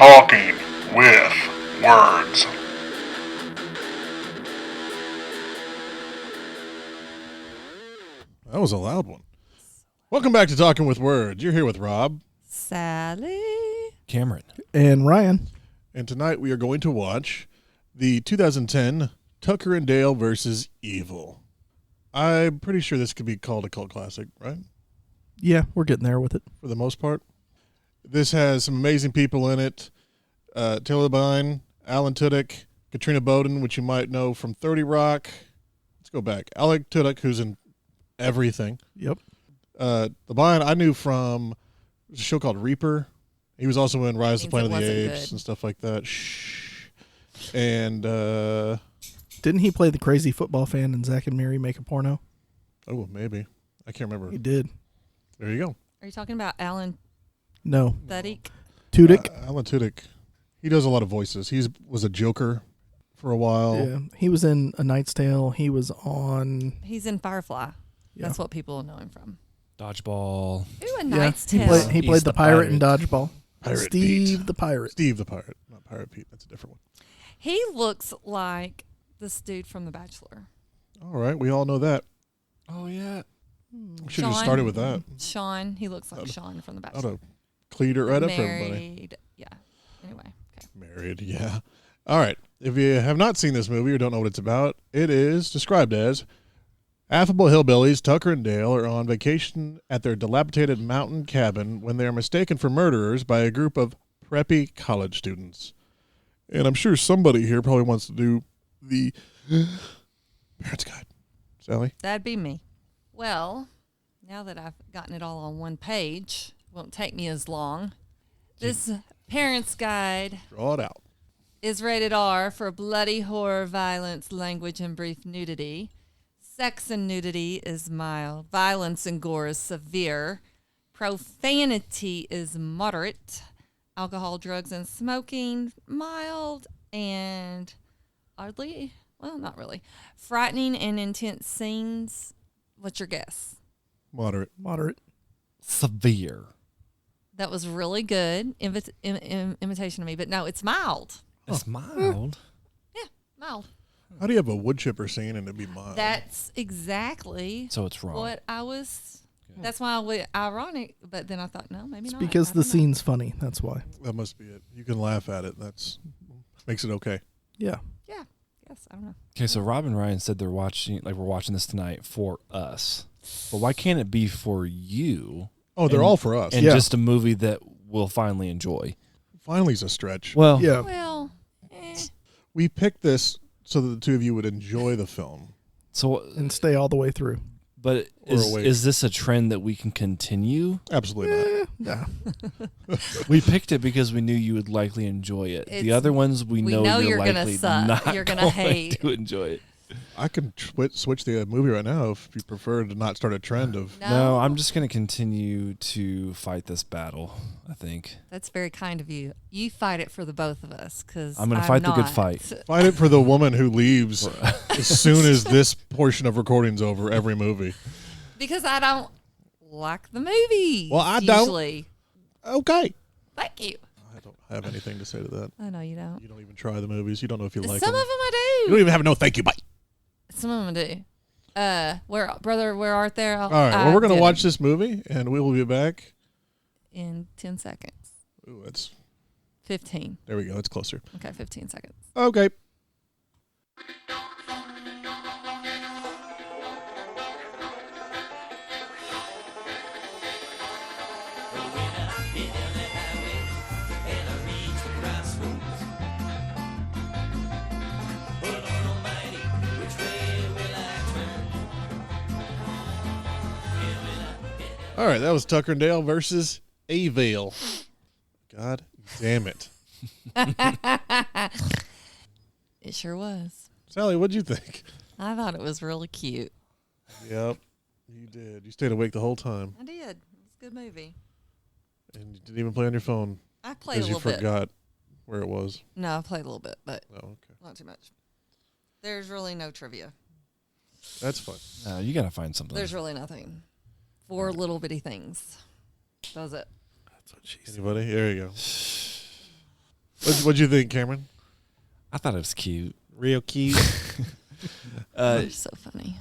Talking with Words. That was a loud one. Welcome back to Talking with Words. You're here with Rob, Sally, Cameron, and Ryan. And tonight we are going to watch the 2010 Tucker and Dale versus Evil. I'm pretty sure this could be called a cult classic, right? Yeah, we're getting there with it. For the most part. This has some amazing people in it. Taylor Devine, Alan Tudyk, Katrina Bowden, which you might know from 30 Rock. Let's go back. Alec Tudyk, who's in everything. Yep. Devine I knew from a show called Reaper. He was also in Rise of the Planet of the Apes good. and stuff like that. Shh. And, Didn't he play the crazy football fan in Zack and Miri Make a Porno? oh, maybe. I can't remember. He did. There you go. are you talking about Alan No. Tudyk? Tudyk. Alan Tudyk. He does a lot of voices. He was a Joker for a while. Yeah. He was in A Knight's Tale. He was on... He's in Firefly. Yeah. That's what people know him from. Dodgeball. Ooh, A Yeah, Knight's he Tale. played, he He's played the the pirate in pirate. Dodgeball. Pirate Steve Pete. the pirate. Steve the Pirate. Not Pirate Pete. That's a different one. He looks like this dude from The Bachelor. All right. We all know that. Oh, yeah. We should have just Sean. started with that. Sean. He looks like I'd- Sean from The I'd Bachelor. have cleared it right up for Married. everybody. Yeah. Anyway. Okay. Married, yeah. All right. If you have not seen this movie or don't know what it's about, it is described as affable hillbillies Tucker and Dale are on vacation at their dilapidated mountain cabin when they are mistaken for murderers by a group of preppy college students. And I'm sure somebody here probably wants to do the Parents Guide. Sally? That'd be me. Well, now that I've gotten it all on one page, won't take me as long. This Parents Guide Draw it out. is rated R for bloody horror, violence, language, and brief nudity. Sex and nudity is mild. Violence and gore is severe. Profanity is moderate. Alcohol, drugs, and smoking, mild. And oddly, well, not really. Frightening and intense scenes. What's your guess? Moderate. Moderate. Severe. That was really good. Imitation of me. But no, it's mild. It's mild. Yeah, mild. How do you have a wood chipper scene and it be mild? That's exactly So it's wrong. what I was. That's why I was ironic, but then I thought, no, maybe It's not. because I the don't know. scene's funny. That's why. That must be it. You can laugh at it. That's makes it okay. Yeah. Yeah. Yes, I don't know. Okay, so Rob and Ryan said we're watching this tonight for us. But why can't it be for you? Oh, they're And- all for us. And Yeah. just a movie that we'll finally enjoy. Finally's a stretch. Well, Yeah. Well, We picked this so that the two of you would enjoy the film. so And stay all the way through. but Or awake. is this a trend that we can continue? Absolutely not. Nah. We picked it because we knew you would likely enjoy it. The It's- other ones we know you're gonna likely suck. not You're gonna going hate. to enjoy it. I can switch the movie right now if you prefer to not start a trend of. No, I'm just going to continue to fight this battle, I think. That's very kind of you. You fight it for the both of us, because I'm gonna fight the good fight. Fight it for the woman who leaves as soon as this portion of recording's over every movie. Because I don't like the movie. Well, I don't. Usually. Okay. Thank you. I don't have anything to say to that. I know you don't. You don't even try the movies. You don't know if you like Some them. of them I You do. don't even have a no thank you bye. Some of them I do. Where art thou? All right. Well, we're going to watch this movie and we will be back. in 10 seconds. Ooh, 15. there we go. It's closer. Okay, 15 seconds. Okay. All right, that was Tucker and Dale versus Avale. God damn it. It sure was. Sally, what'd you think? I thought it was really cute. Yep, you did. You stayed awake the whole time, I did. It was a good movie. and you didn't even play on your phone I played a because you little bit. forgot where it was. No, I played a little bit, but Oh, okay. not too much. There's really no trivia. That's fun. You got to find something. There's really nothing. 4 little bitty things. That was it. That's what she said. Anybody? There you go. What'd you think, Cameron? I thought it was cute. Real cute. They're so funny.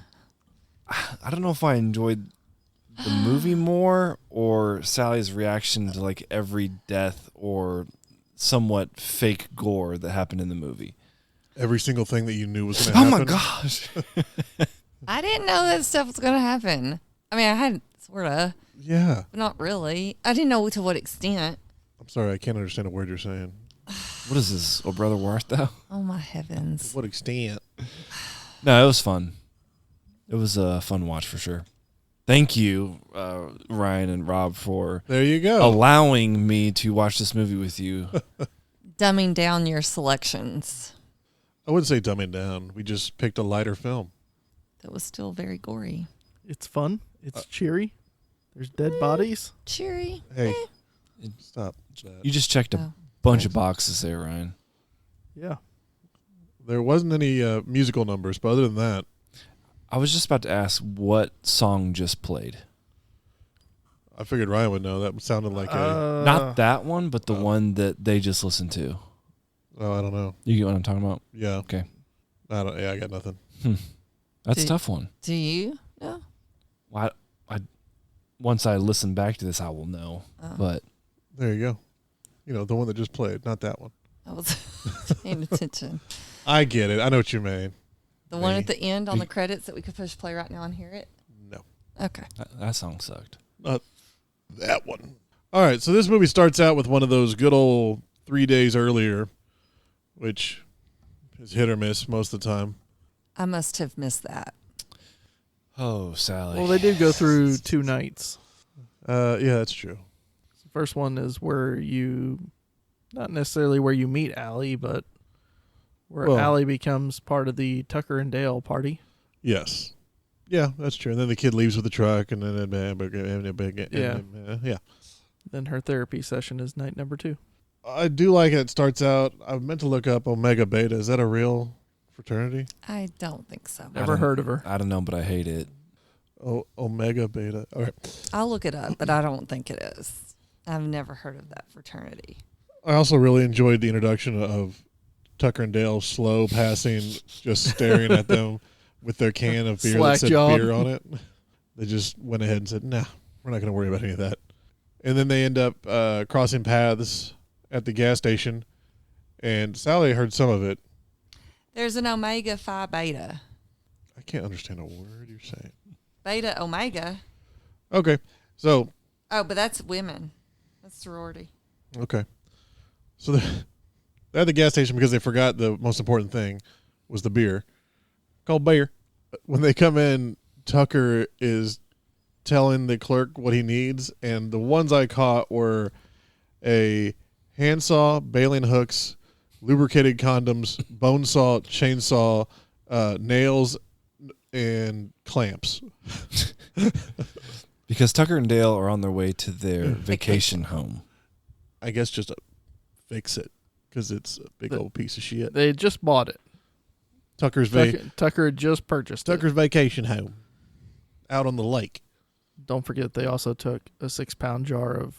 I don't know if I enjoyed the movie more or Sally's reaction to like every death or somewhat fake gore that happened in the movie. Every single thing that you knew was going to Oh happen. my gosh. I didn't know that stuff was going to happen. I mean, I had sort of, Yeah. but not really. I didn't know to what extent. I'm sorry, I can't understand a word you're saying. What is this? Oh, Brother Wart, though? Oh, my heavens. To what extent? No, it was fun. It was a fun watch for sure. Thank you, Ryan and Rob, for There you go. allowing me to watch this movie with you. Dumbing down your selections. I wouldn't say dumbing down. We just picked a lighter film. That was still very gory. It's fun. It's cheery. There's dead bodies. Cheery. Hey, stop. You just checked a Oh. bunch of boxes there, Ryan. Yeah. There wasn't any musical numbers, but other than that, I was just about to ask what song just played. I figured Ryan would know. That sounded like a. Not that one, but the one that they just listened to. Oh, I don't know. You get what I'm talking about? Yeah. Okay. I got nothing. That's a Did- tough one. Do you? No. Well, I once I listen back to this, I will know. Oh. But There you go. You know, the one that just played, not that one. I was paying attention. I get it. I know what you mean. The one Me. at the end on the credits that we could push play right now and hear it? No. Okay. that song sucked. Not that one. All right, so this movie starts out with one of those good old 3 days earlier, which is hit or miss most of the time. I must have missed that. Oh, Sally. Well, they did go through 2 nights. Yeah, that's true. The first one is where you, not necessarily where you meet Allie, but where Well- Allie becomes part of the Tucker and Dale party. Yes. Yeah, that's true. And then the kid leaves with the truck, and then yeah. Then her therapy session is night number 2. I do like it starts out. I meant to look up Omega Beta. Is that a real fraternity? I don't think so. Never heard of her. I don't know, but I hate it. Oh, Omega Beta. All right. I'll look it up, but I don't think it is. I've never heard of that fraternity. I also really enjoyed the introduction of Tucker and Dale slow passing, just staring at them with their can of beer that Slack said jawed. beer on it. They just went ahead and said, nah, we're not going to worry about any of that. And then they end up crossing paths at the gas station. And Sally heard some of it. There's an Omega Phi Beta. I can't understand a word you're saying. Beta Omega. Okay. So, Oh, but that's women. That's sorority. okay. So they're at the gas station because they forgot the most important thing was the beer. Called beer. When they come in, Tucker is telling the clerk what he needs, and the ones I caught were a handsaw, baling hooks, lubricated condoms, bone saw, chainsaw, nails, and clamps. Because Tucker and Dale are on their way to their vacation home. I guess just fix it because it's a big old piece of shit. They just bought it. Tucker Tucker had just purchased it. Tucker's vacation home out on the lake. Don't forget they also took a 6-pound jar of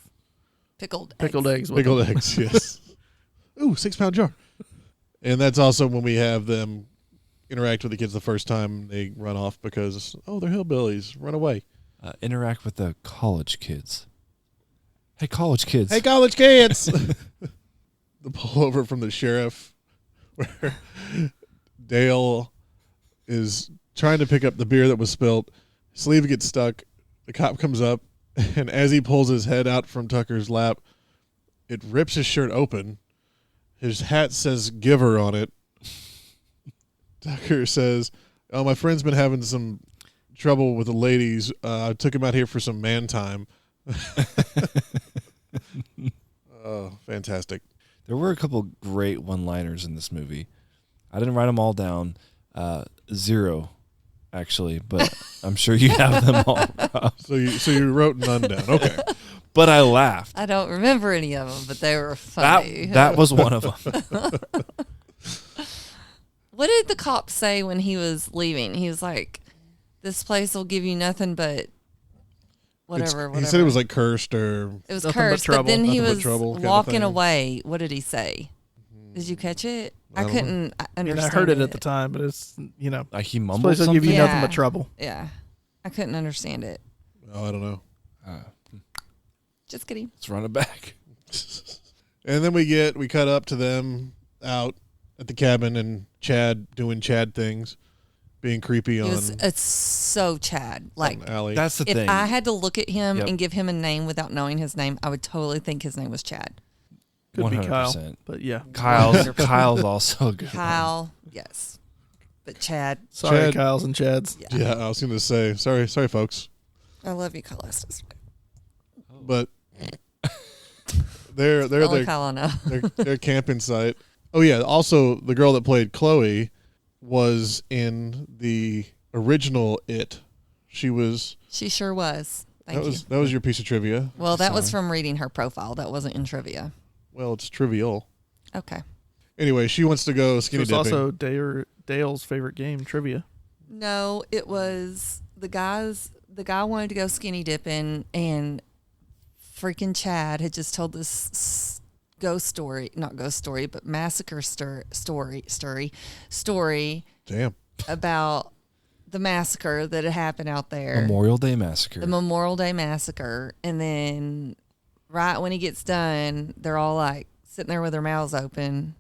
Pickled eggs with Pickled them. eggs, yes. Ooh, 6-pound jar. And that's also when we have them interact with the kids the first time. They run off because, they're hillbillies. Run away. Interact with the college kids. Hey, college kids. Hey, college kids! The pullover from the sheriff where Dale is trying to pick up the beer that was spilt. Sleeve gets stuck. The cop comes up, and as he pulls his head out from Tucker's lap, it rips his shirt open. His hat says "Giver" on it. Tucker says, "Oh, my friend's been having some trouble with the ladies. I took him out here for some man time." Oh, fantastic. There were a couple great one-liners in this movie. I didn't write them all down. 0, actually, but I'm sure you have them all. So you wrote none down. Okay. But I laughed. I don't remember any of them, but they were funny. That was one of them. What did the cop say when he was leaving? He was like, "This place will give you nothing but whatever." He said it was like cursed or it was Nothing but cursed, but trouble. then he Nothing but was trouble kind of walking thing. away. What did he say? Did you catch it? I I don't know. couldn't I understand mean, I heard it at the time, but it's, Like he this mumbled place will something. give you nothing Yeah. but trouble. Yeah. I couldn't understand it. Oh, I don't know. Just kidding. Let's run it back. And then we cut up to them out at the cabin and Chad doing Chad things, being creepy It's so Chad. Like, on Allie. That's the if thing. I had to look at him Yep. and give him a name without knowing his name, I would totally think his name was Chad. Could be Kyle, 100%. but yeah. Kyle's also a good. one. Kyle, yes. But Chad, Sorry, Chad- Kyles and Chads. yeah. yeah, I was going to say, sorry, folks. I love you, Kyle Estes. But they're Only Kyle I know. their camping site. Oh yeah, also the girl that played Chloe was in the original It. She was She sure was. Thank you. that was your piece of trivia. Well, that was Sorry. from reading her profile. That wasn't in trivia. Well, it's trivial. Okay. Anyway, she wants to go skinny It's dipping. also Dale's favorite game, trivia. No, it was the guy wanted to go skinny dipping, and freaking Chad had just told this not ghost story, but massacre story Damn. about the massacre that had happened out there. Memorial Day Massacre. The Memorial Day Massacre. And then right when he gets done, they're all like sitting there with their mouths open.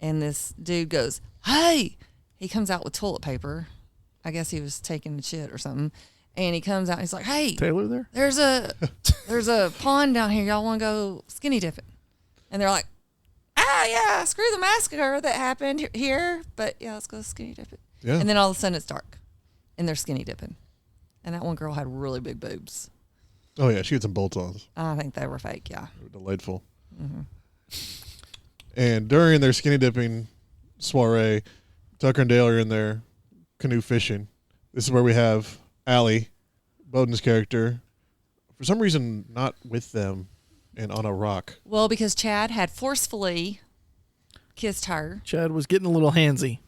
And this dude goes, "Hey!" He comes out with toilet paper. I guess he was taking a shit or something. And he comes out and he's like, "Hey, Taylor there? there's a pond down here. Y'all want to go skinny dipping?" And they're like, yeah, screw the massacre that happened here. But yeah, let's go skinny dipping. Yeah. And then all of a sudden it's dark. And they're skinny dipping. And that one girl had really big boobs. Oh yeah, she had some bolt-ons. I think they were fake, yeah. They were delightful. And during their skinny dipping soiree, Tucker and Dale are in their canoe fishing. This is where we have Allie, Bowden's character, for some reason not with them and on a rock. Well, because Chad had forcefully kissed her. Chad was getting a little handsy,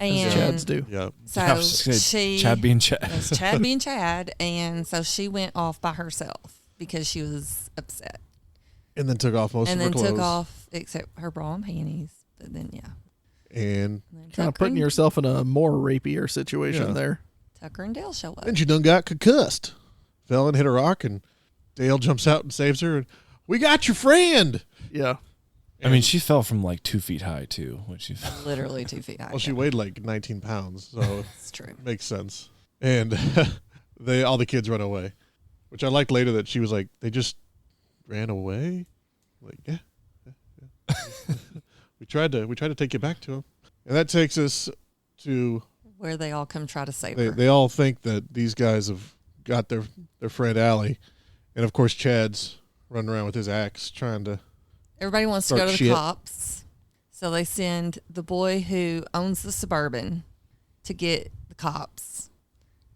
as And Chads do. Yeah. so I was just gonna say, she Chad being Chad. It was Chad being Chad, and so she went off by herself because she was upset. And then took off most And of her then clothes. took off except her bra and panties. But then And then Kind of putting yourself in a more rapier situation Yeah. there. Tucker and Dale show up. then she done got concussed. Fell and hit a rock, and Dale jumps out and saves her. And, "We got your friend!" Yeah. I mean, she fell from like 2 feet high too when she fell. Literally 2 feet high. Well, she weighed like 19 pounds, so It's true. it makes sense. And all the kids run away, which I liked later that she was like, they just ran away. Like, yeah. we tried to take you back to him. And that takes us to Where they all come try to save her. they all think that these guys have got their friend Allie, and of course Chad's running around with his axe trying to. Everybody wants to go Start to the shit. cops. So they send the boy who owns the Suburban to get the cops.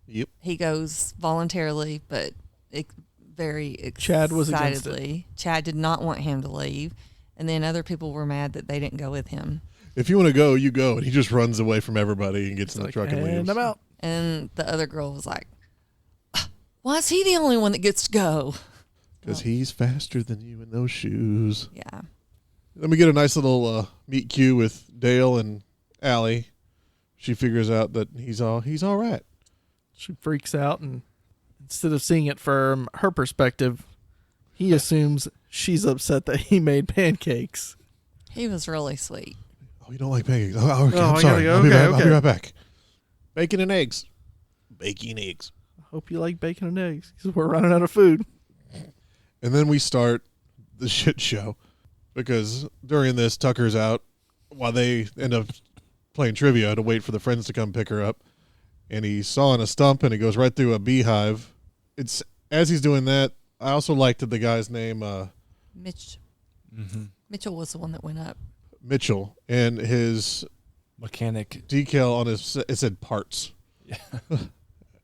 Yep. He goes voluntarily, but very Chad was against it. excitedly. Chad did not want him to leave. And then other people were mad that they didn't go with him. If you want to go, you go, and he just runs away from everybody and gets in the Like, truck and and leaves. I'm out. And the other girl was like, "Why is he the only one that gets to go?" Because he's faster than you in those shoes. Yeah. Then we get a nice little meet cute with Dale and Allie. She figures out that he's all right. She freaks out, and instead of seeing it from her perspective, he assumes she's upset that he made pancakes. He was really sweet. Oh, you don't like pancakes? Oh, okay, Oh, I'm I sorry. gotta go. I'll be Okay, right, I'll be okay. right back. Bacon and eggs. Baking eggs. I hope you like bacon and eggs, because we're running out of food. And then we start the shit show because during this, Tucker's out while they end up playing trivia to wait for the friends to come pick her up. And he's sawing a stump and it goes right through a beehive. It's as he's doing that, I also liked the guy's name, Mitchell was the one that went up. Mitchell, and his Mechanic. decal on his, it said parts. Yeah.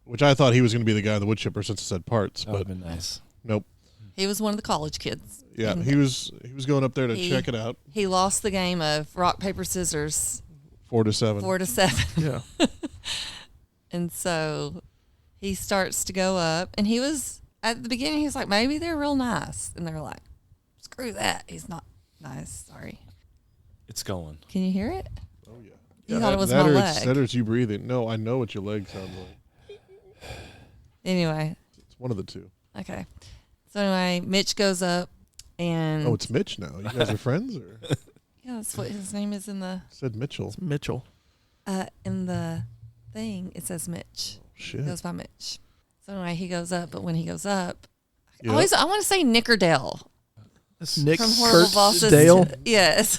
Which I thought he was going to be the guy in the wood chipper since it said parts, That would but have been nice. nope. He was one of the college kids. Yeah, And he was going up there to he- check it out. He lost the game of rock, paper, scissors 4-7. 4-7. Yeah. And so he starts to go up. And he was, at the beginning, he was like, maybe they're real nice. And they're like, screw that. He's not nice. Sorry. It's going. Can you hear it? Oh, yeah. You thought it was that my or leg. That or it's you breathing. No, I know what your leg sounds like. Anyway, It's one of the two. okay. So anyway, Mitch goes up and Oh, it's Mitch now. You guys are friends? Or yeah, that's what his name is in the said Mitchell. It's Mitchell. thing. It says Mitch. Shit. He goes by Mitch. So anyway, he goes up, but when he goes up, Yep. I want to say Nickerdale Nick from Horrible Kurt Bosses. Dale. Yes.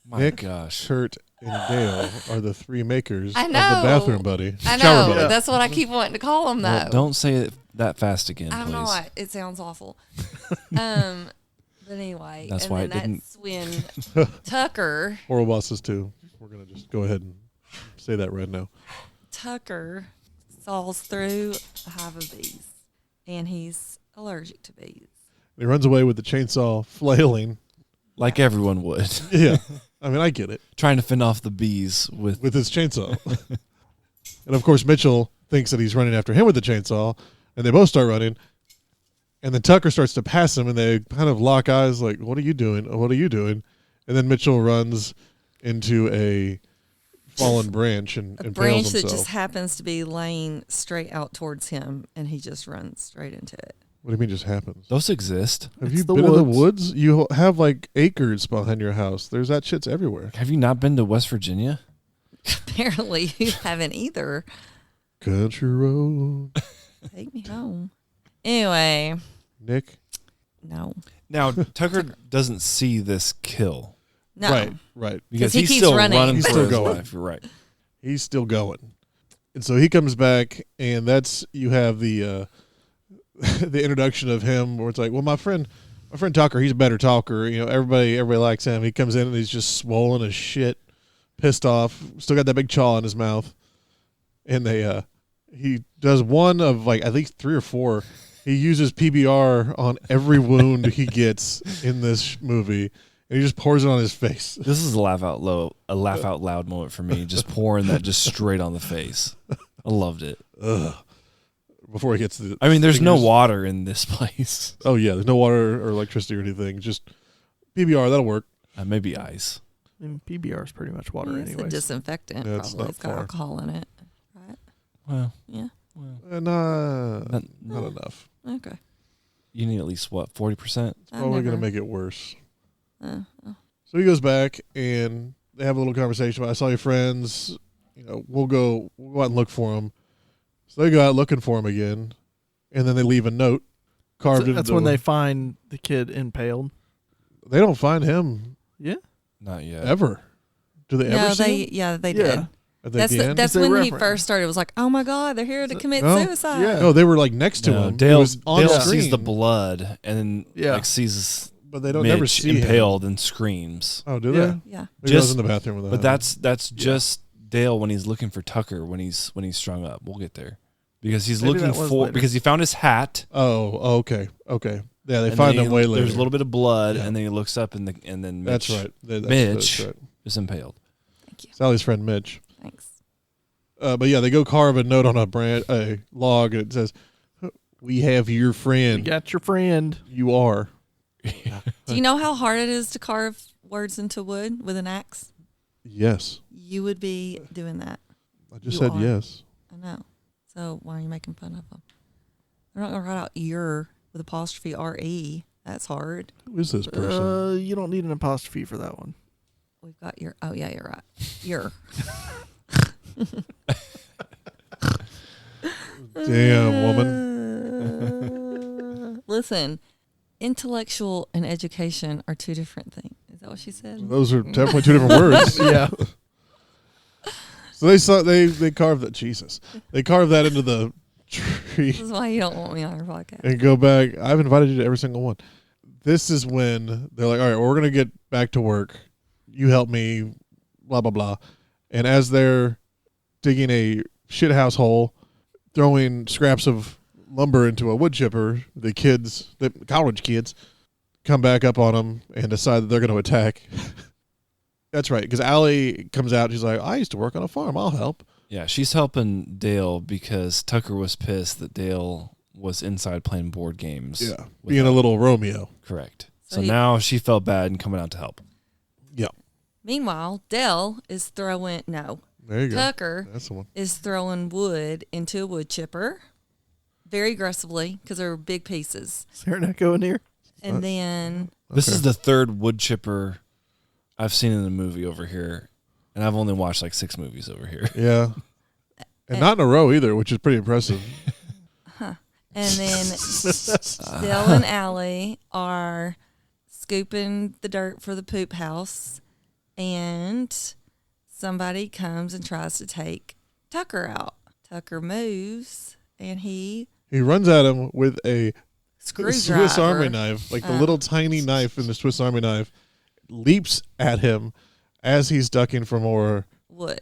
My Nick, gosh. Kurt, and Dale are the three makers I of know. the bathroom buddy. I Shower know. buddy. That's what I keep wanting to call him, though. Well, don't say it that fast again, I'm please. not. It sounds awful. But anyway, That's and why then it that's when Tucker Horrible Bosses too. We're going to just go ahead and say that right now. saws through a hive of bees, and he's allergic to bees. He runs away with the chainsaw flailing. Like everyone would. Yeah. I mean, I get it. Trying to fend off the bees with With his chainsaw. And of course, Mitchell thinks that he's running after him with the chainsaw, and they both start running. And then Tucker starts to pass him, and they kind of lock eyes like, what are you doing? What are you doing? And then Mitchell runs into a fallen branch and A impales branch that himself. just happens to be laying straight out towards him, and he just runs straight into it. What do you mean just happens? those exist. Have It's you the been in the woods. woods? You have like acres behind your house. There's that shit's everywhere. Have you not been to West Virginia? Apparently, you haven't either. Country road. Take me home. Anyway, Nick? no. Now, Tucker doesn't see this kill No. Right. because he he's keeps still running. running He's for still his going. life. You're right. He's still going. And so he comes back, and that's, you have the the introduction of him where it's like, well, my friend Tucker, he's a better talker. You know, everybody likes him. He comes in and he's just swollen as shit, pissed off, still got that big chaw in his mouth. And he does one of like at least 3 or 4. He uses PBR on every wound he gets in this movie, and he just pours it on his face. This is a laugh out loud moment for me. Just pouring that just straight on the face. I loved it. Ugh. Before he gets to the I mean, there's no fingers. water in this place. Oh yeah, there's no water or electricity or anything. Just PBR, that'll work. Maybe ice. I mean, PBR is pretty much water It's a anyway. disinfectant. Yeah, it's Probably. not It's got far. alcohol in it. Right? Well, Yeah. Not not, enough. Okay. you need at least what 40%. Probably gonna make it worse. Oh. So he goes back and they have a little conversation about, I saw your friends. You know, we'll go out and look for him. So they go out looking for him again, and then they leave a note carved into That's the when they find the kid impaled. They don't find him Yeah. Not yet. ever. Do they No, ever see they him? yeah they Yeah. did. At the That's end? that's They when he reference- first started. It was like, oh my God, they're here to commit No. suicide. Yeah. No, they were like next to No, him. He Dale, was on Dale screen, sees the blood and then Yeah. like sees but they don't Mitch never see him. impaled and screams. Oh, do Yeah. they? Yeah. Maybe I was Just- in the bathroom with that. But that's just Dale when he's looking for Tucker when he's strung up. We'll get there because he's Maybe looking that was for later. because he found his hat. okay. Yeah, they and find then him way later. There's a little bit of blood, Yeah. and then he looks up and then Mitch That's right. Mitch. That's right. is impaled. Thank you. Sally's friend Mitch. Thanks. But yeah, they go carve a note on a log, and it says, "We have your You friend. got your friend. You are." Do you know how hard it is to carve words into wood with an axe? Yes, You would be doing that. I just You said are. yes. I know. So why are you making fun of them? They're not going to write out your with apostrophe R-E. That's hard. Who is this person? You don't need an apostrophe for that one. We've got your. Oh, yeah, you're right. Your. Damn woman. Listen, intellectual and education are 2 different things. Is that what she said? Those are definitely 2 different words. Yeah. So they carved that. Jesus, they carved that into the tree. This is why you don't want me on your podcast. And go back. I've invited you to every single one. This is when they're like, all right, well, we're going to get back to work. You help me, blah, blah, blah. And as they're digging a shithouse hole, throwing scraps of lumber into a wood chipper, the college kids, come back up on them and decide that they're going to attack. That's right, because Allie comes out. She's like, I used to work on a farm. I'll help. Yeah, she's helping Dale because Tucker was pissed that Dale was inside playing board games. Yeah, with being a them. little Romeo. Correct. So So he- now she felt bad and coming out to help. Yeah. Meanwhile, Dell is throwing There you go. Tucker That's the one. is throwing wood into a wood chipper very aggressively because they're big pieces. Is there an echo in here? And then This Okay. is the third wood chipper I've seen in a movie over here, and I've only watched like 6 movies over here. Yeah. And not in a row either, which is pretty impressive. and then Dell and Allie are scooping the dirt for the poop house, and somebody comes and tries to take Tucker out. Tucker moves, and he He runs at him with a screwdriver. Swiss Army knife, like the little tiny knife in the Swiss Army knife, leaps at him as he's ducking for more wood.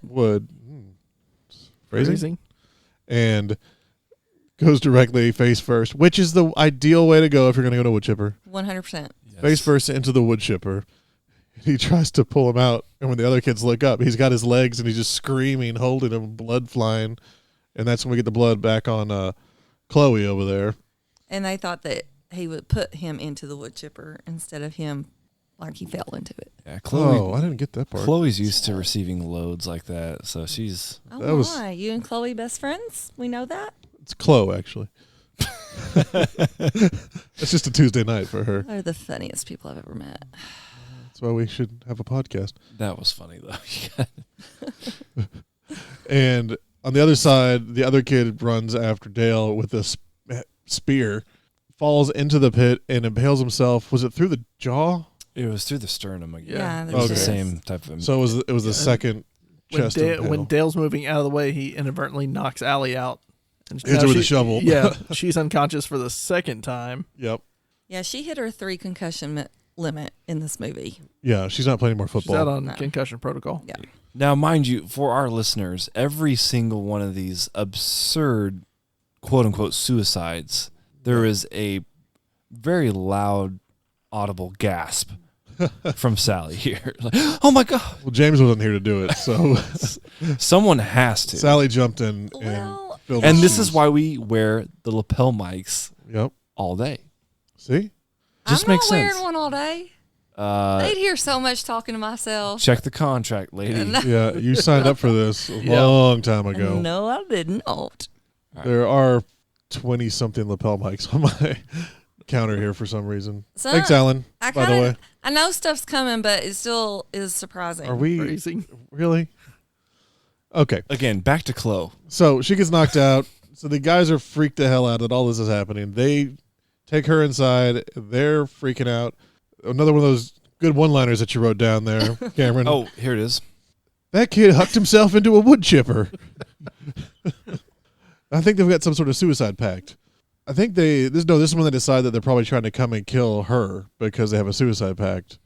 Phrasing? And goes directly face first, which is the ideal way to go if you're going to go to wood chipper. 100%. Face first into the wood chipper. He tries to pull him out, and when the other kids look up, he's got his legs and he's just screaming, holding him, blood flying, and that's when we get the blood back on Chloe over there. And they thought that he would put him into the wood chipper instead of him like he fell into it. Yeah, Chloe. Oh, I didn't get that part. Chloe's used to receiving loads like that, so she's. Oh That was- my, you and Chloe best friends? We know that? It's Chloe, actually. It's just a Tuesday night for her. They're the funniest people I've ever met. That's why we should have a podcast. That was funny though. And on the other side, the other kid runs after Dale with a spear, falls into the pit, and impales himself. Was it through the jaw? It was through the sternum again. Yeah, it was the Okay. same type of. So it was the second chest impale. When Dale's moving out of the way, he inadvertently knocks Allie out. And Hits her with a shovel. Yeah, she's unconscious for the second time. Yep. Yeah, she hit her 3 concussion limit in this movie. Yeah, she's not playing more She's football. out on No. concussion protocol. Yeah. Now, mind you, for our listeners, every single one of these absurd, quote unquote, suicides, there is a very loud, audible gasp from Sally here. Like, oh my God. Well, James wasn't here to do it, so Someone has to. Sally jumped in and Well, filled And his this shoes. is why we wear the lapel mics Yep. all day. See? Just I'm makes not sense. wearing one all day. Uh, They'd hear so much talking to myself. check the contract, lady. Yeah, you signed up for this a long time ago. No, I didn't. Oh, There are 20-something lapel mics on my counter here for some reason. So, Thanks, Alan, I by the way. I know stuff's coming, but it still is surprising. Are we Crazy. really? Okay. Again, back to Chloe. So she gets knocked out. So the guys are freaked the hell out that all this is happening. They take her inside. They're freaking out. Another one of those good one-liners that you wrote down there, Cameron. Oh, here it is. That kid hucked himself into a wood chipper. I think they've got some sort of suicide pact. I think this is when they decide that they're probably trying to come and kill her because they have a suicide pact.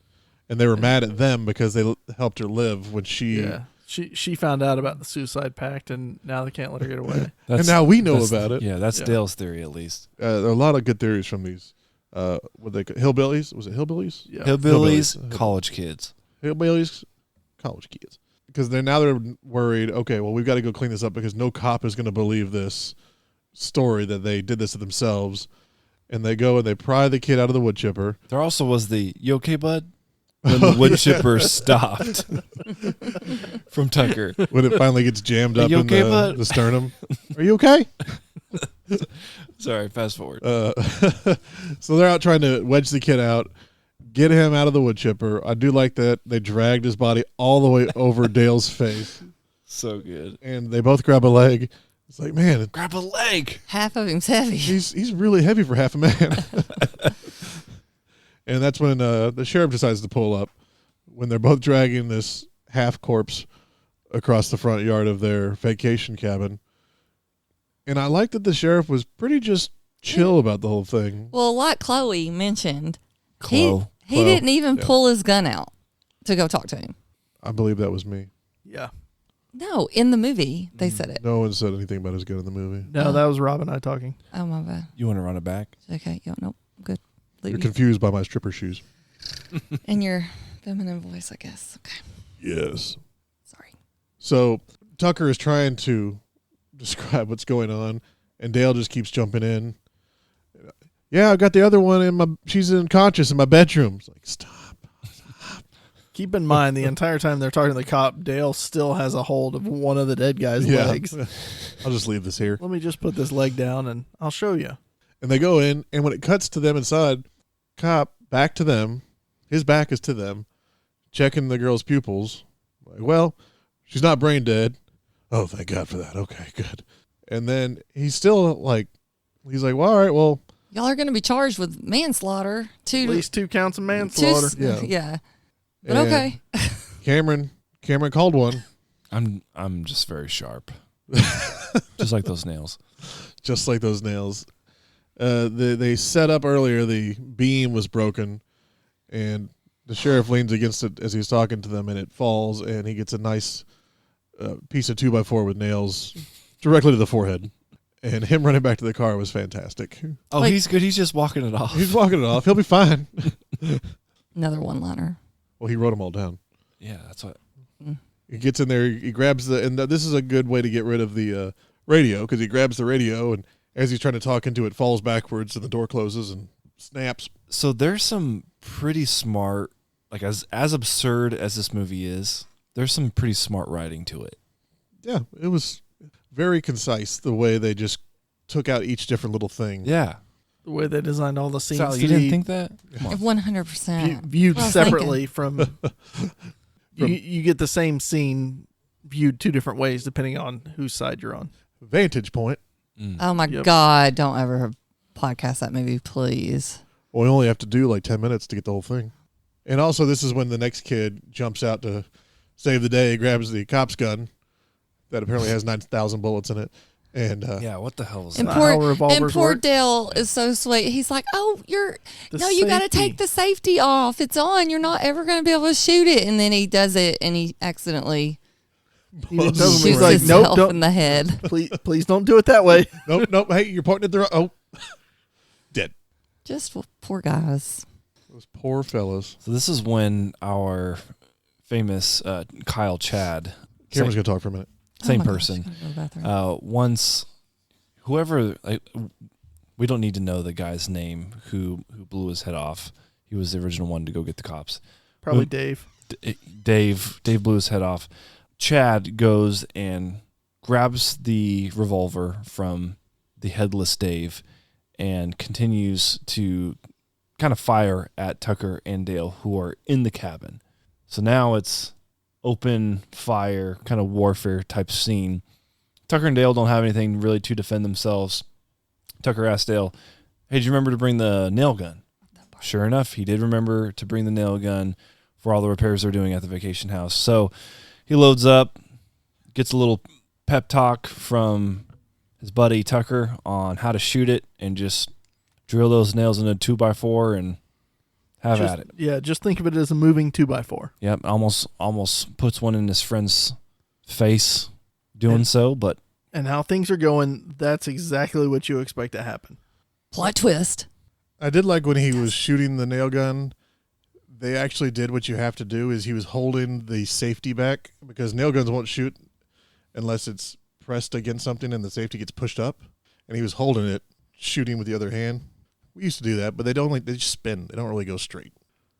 And they were mad at them because they helped her live when she... Yeah. She found out about the suicide pact, and now they can't let her get away. And now we know that's- about it. Yeah, that's Yeah. Dale's theory, at least. There are a lot of good theories from these. What they hillbillies? Was it hillbillies? Yeah. Hillbillies, Hillbillies. college kids. Hillbillies, college kids. Because they're worried. Okay, well, we've got to go clean this up because no cop is going to believe this story that they did this to themselves. And they go and they pry the kid out of the wood chipper. There also was the, you okay, bud? When the wood chipper stopped from Tucker. When it finally gets jammed Are up you in okay, bud? the sternum. Are you okay? Sorry, fast forward. So they're out trying to wedge the kid out, get him out of the wood chipper. I do like that they dragged his body all the way over Dale's face. So good. And they both grab a leg. It's like, man, Grab a leg. Half of him's heavy. he's really heavy for half a man. And that's when the sheriff decides to pull up, when they're both dragging this half corpse across the front yard of their vacation cabin. And I like that the sheriff was pretty just chill about the whole thing. Well, like Chloe mentioned, Chloe. he didn't even yeah. pull his gun out to go talk to him. I believe that was me. Yeah. No, in the movie they said it. No one said anything about his gun in the movie. No, that was Rob and I talking. Oh my bad. You want to run it back? Okay, yeah, nope, I'm good. You're Leave you. confused by my stripper shoes. And your feminine voice, I guess. Okay, Yes. sorry. So Tucker is trying to describe what's going on, and Dale just keeps jumping in. Yeah, I got the other one she's unconscious in my bedroom. It's like, stop. Keep in mind, the entire time they're talking to the cop, Dale still has a hold of one of the dead guy's legs. I'll just leave this here. Let me just put this leg down and I'll show you. And they go in, and when it cuts to them inside, cop back to them, his back is to them, checking the girl's pupils. Like, well, she's not brain dead. Oh, thank God for that. Okay, good. And then he's still like, well, all right, well. Y'all are going to be charged with manslaughter. At least 2 counts of manslaughter. Yeah. But and okay. Cameron called one. I'm just very sharp. Just like those nails. Just like those nails. They set up earlier, the beam was broken, and the sheriff leans against it as he's talking to them, and it falls, and he gets a nice piece of 2x4 with nails directly to the forehead. And him running back to the car was fantastic. Oh, he's good. He's just walking it off. He's walking it off. He'll be fine. Another one-liner. Well, he wrote them all down. Yeah, that's what. He gets in there, he grabs and this is a good way to get rid of the radio, because he grabs the radio, and as he's trying to talk into it, falls backwards, and the door closes and snaps. So there's some pretty smart, like as absurd as this movie is, there's some pretty smart writing to it. Yeah, it was very concise, the way they just took out each different little thing. Yeah. The way they designed all the scenes. Sally, to you didn't be think that? 100%. viewed Well, separately from you get the same scene viewed 2 different ways depending on whose side you're on. Vantage point. Oh, my Yep. God. Don't ever podcast that movie, please. Well, we only have to do like 10 minutes to get the whole thing. And also, this is when the next kid jumps out to save the day, grabs the cop's gun that apparently has 9,000 bullets in it. And Yeah, what the hell is And that? Not how revolvers poor work. Dale is so sweet. He's like, "Oh, The you got to safety. take the safety off. It's on. You're not ever going to be able to shoot it." And then he does it, and he accidentally He doesn't- shoots he's like, himself nope, don't, in the head. please don't do it that way. nope, hey, you're pointing at the oh. Dead. Just poor guys. Those poor fellas. So this is when our famous Kyle Chad, Cameron's going to talk for a minute. same Oh my gosh, person, I'm gonna go to the bathroom. once whoever, we don't need to know the guy's name who blew his head off. He was the original one to go get the cops. Probably Who- Dave. Dave blew his head off. Chad goes and grabs the revolver from the headless Dave and continues to kind of fire at Tucker and Dale, who are in the cabin. So now it's open fire, kind of warfare type scene. Tucker and Dale don't have anything really to defend themselves. Tucker asks Dale, "Hey, did you remember to bring the nail gun?" Sure enough, he did remember to bring the nail gun for all the repairs they're doing at the vacation house. So he loads up, gets a little pep talk from his buddy Tucker on how to shoot it, and just drill those nails in a 2x4 and have at it. Yeah, just think of it as a moving 2x4. Yep, almost puts one in his friend's face doing so, but And how things are going, that's exactly what you expect to happen. Plot twist. I did like when he was shooting the nail gun, they actually did what you have to do, is he was holding the safety back, because nail guns won't shoot unless it's pressed against something and the safety gets pushed up. And he was holding it, shooting with the other hand. We used to do that, but they just spin. They don't really go straight.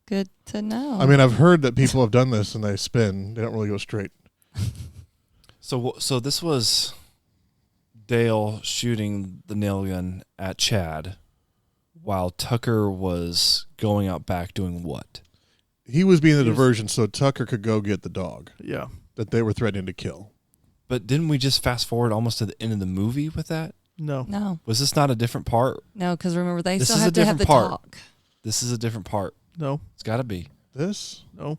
Good to know. I mean, I've heard that people have done this and they spin. They don't really go straight. so this was Dale shooting the nail gun at Chad while Tucker was going out back doing what? He was being the diversion so Tucker could go get the dog Yeah. that they were threatening to kill. But didn't we just fast forward almost to the end of the movie with that? No. no, Was this not a different part? because remember, they This still is have a to have the different part. talk. This is a different part. No. It's got to be. This? No.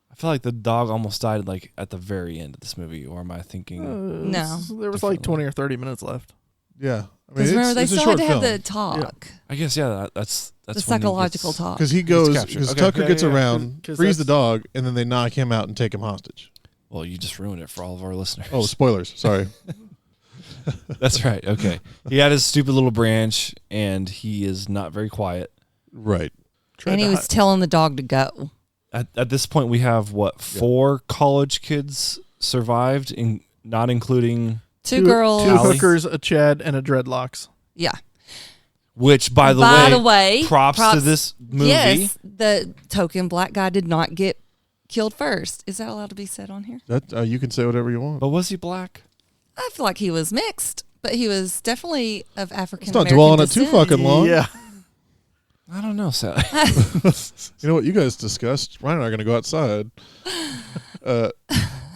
I feel like the dog almost died like at the very end of this movie, or am I thinking? No. There was like 20 or 30 minutes left. Yeah. I mean, Because remember, they it's a still had short to have film. the talk. I guess that's The when he psychological gets- talk. Because he goes, captured. because Okay. Tucker Yeah, gets yeah, yeah. around, 'Cause frees the that's- dog, and then they knock him out and take him hostage. Well, you just ruined it for all of our listeners. Oh, spoilers. Sorry. That's right. Okay. He had his stupid little branch, and he is not very quiet. Right. Tried And he to was telling the dog to go. At this point, we have, 4 college kids survived, not including, Two girls. Two Allie. hookers, a Chad, and a Dreadlocks. Yeah. which, by the way, way, props to this movie. Yes, the token black guy did not get killed first. Is that allowed to be said on here? That you can say whatever you want. But was he black? I feel like he was mixed, but he was definitely of African Let's not American dwell on it too descent. fucking long. Yeah. I don't know, Sally. You know what you guys discussed? Ryan and I are going to go outside.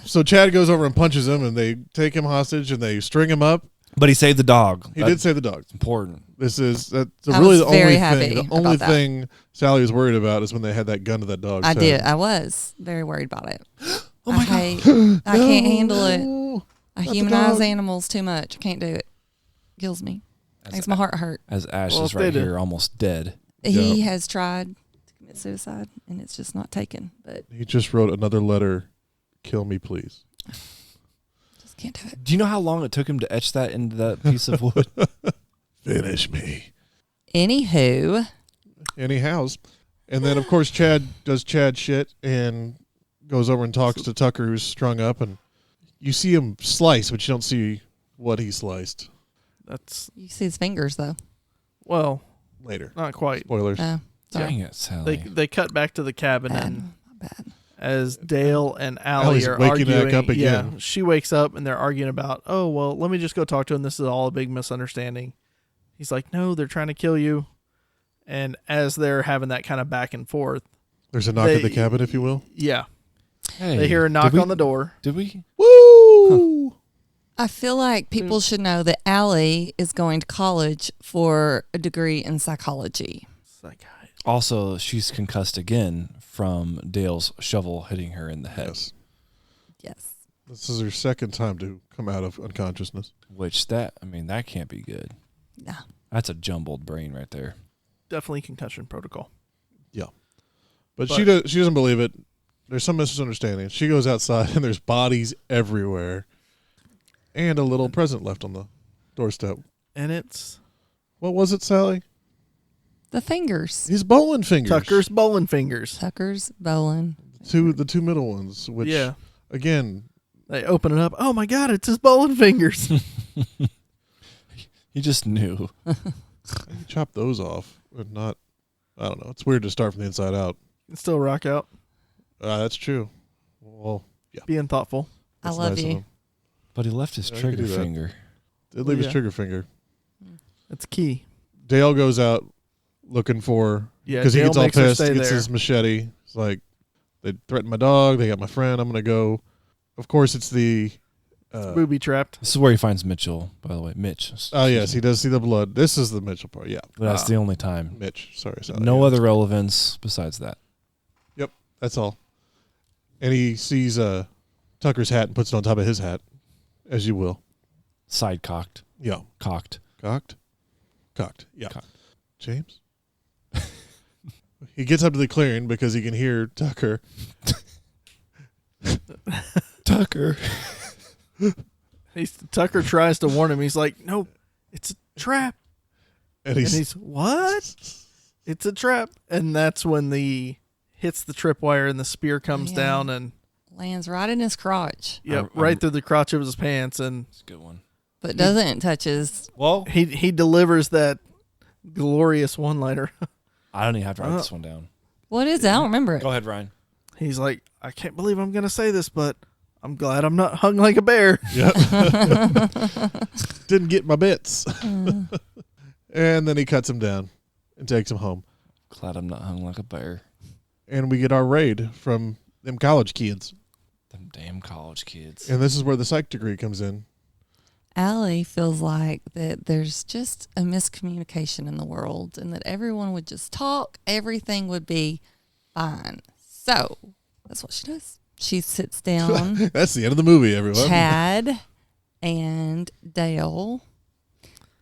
So Chad goes over and punches him, and they take him hostage, and they string him up. But he saved the dog. He did save the dog. Important. That's I really was the very only happy thing. The about only that. thing Sally was worried about is when they had that gun to that dog's I head. did. I was very worried about it. Oh my God. I can't handle it. No, I not the humanize dog. animals too much. I can't do it. Kills me. Makes my heart hurt. As Ash Well, is if they right do- here, almost dead. He has tried to commit suicide, and it's just not taken. But He just wrote another letter. Kill me, please. just can't do it. Do you know how long it took him to etch that into that piece of wood? Finish me. Anywho, Anyhow, and then of course Chad does Chad shit and goes over and talks to Tucker, who's strung up, and you see him slice, but you don't see what he sliced. That's, you see his fingers though. well, Later. not quite. Spoilers. Oh, sorry. Dang it, Sally. They cut back to the cabin, Bad. and Not bad. as Dale and Allie Allie's are waking back arguing, up again. yeah, she wakes up and they're arguing about, oh, well, let me just go talk to him. This is all a big misunderstanding. He's like, no, they're trying to kill you. And as they're having that kind of back and forth, There's a knock at the cabin, if you will. yeah, Hey, they hear a knock did we- on the door. Did we? Woo! I feel like people should know that Allie is going to college for a degree in psychology. Also, she's concussed again from Dale's shovel hitting her in the head, Yes. Yes. This is her second time to come out of unconsciousness. which that can't be good. No. That's a jumbled brain right there. Definitely concussion protocol. But she doesn't believe it. There's some misunderstanding. She goes outside and there's bodies everywhere, and a little present left on the doorstep. And it's What was it, Sally? The fingers. His bowling fingers. Tucker's bowling fingers. Tucker's bowling. The two middle ones. Which, Yeah. again, They open it up. Oh my God, it's his bowling fingers. He just knew. you chop those off, and not. I don't know. It's weird to start from the inside out. Can still rock out. That's true. Well, yeah. Being thoughtful. I That's love nice of you. him. But he left his Yeah, I could trigger do that. finger. Did leave his Yeah. trigger finger. That's key. Dale goes out looking for Yeah, because he Dale gets all makes her pissed. stay Gets there. his machete. It's like they threatened my dog. They got my friend. I'm gonna go. Of course, it's the. Booby trapped. This is where he finds Mitchell, by the way. Mitch. Oh yes, he does see the blood. This is the Mitchell part. Yeah, But that's the only time. Mitch. Sorry, No yeah. other relevance besides that. Yep, that's all. And he sees Tucker's hat and puts it on top of his hat, as you will. Side cocked. Yeah, Cocked. cocked. Yeah, Cocked. James. He gets up to the clearing because he can hear Tucker. Tucker. Tucker tries to warn him. He's like, no, it's a trap. And And he's, what? It's a trap. And that's when the hits the tripwire and the spear comes Yeah. down and Lands right in his crotch, right through the crotch of his pants. And That's a good one. but doesn't touch his. Well, he delivers that glorious one-liner. I don't even have to write this one down. What is it? I don't remember it. Go ahead, Ryan. He's like, I can't believe I'm going to say this, but I'm glad I'm not hung like a bear. didn't get my bits. And then he cuts him down and takes him home. Glad I'm not hung like a bear. And we get our raid from them college kids. Them damn college kids. And this is where the psych degree comes in. Allie feels like that there's just a miscommunication in the world and that everyone would just talk, everything would be fine. So that's what she does. She sits down That's the end of the movie, everyone. Chad and Dale,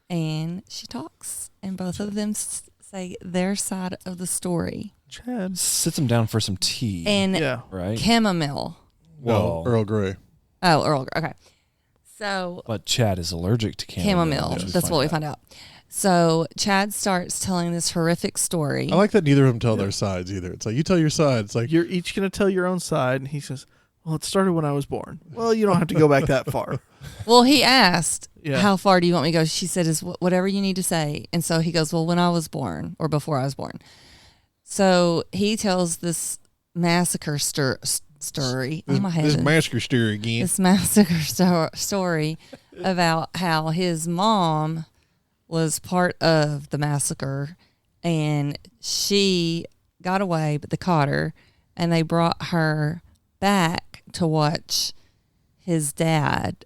and she talks, and both of them say their side of the story. Chad. Sits him down for some tea. And Yeah. right? chamomile. No, Whoa. Earl Grey. Oh, Earl. Okay. So But Chad is allergic to chamomile. chamomile. That's what we find out. So Chad starts telling this horrific story. I like that neither of them tell their sides either. It's like, you tell your side. It's like, You're each going to tell your own side. And he says, well, it started when I was born. Well, you don't have to go back that far. Well, he asked, Yeah. how far do you want me to go? She said, is whatever you need to say. And so he goes, well, when I was born or before I was born. So he tells this massacre story. This, Oh my this heavens. massacre story again. This massacre story about how his mom was part of the massacre and she got away, but they caught her and they brought her back to watch his dad.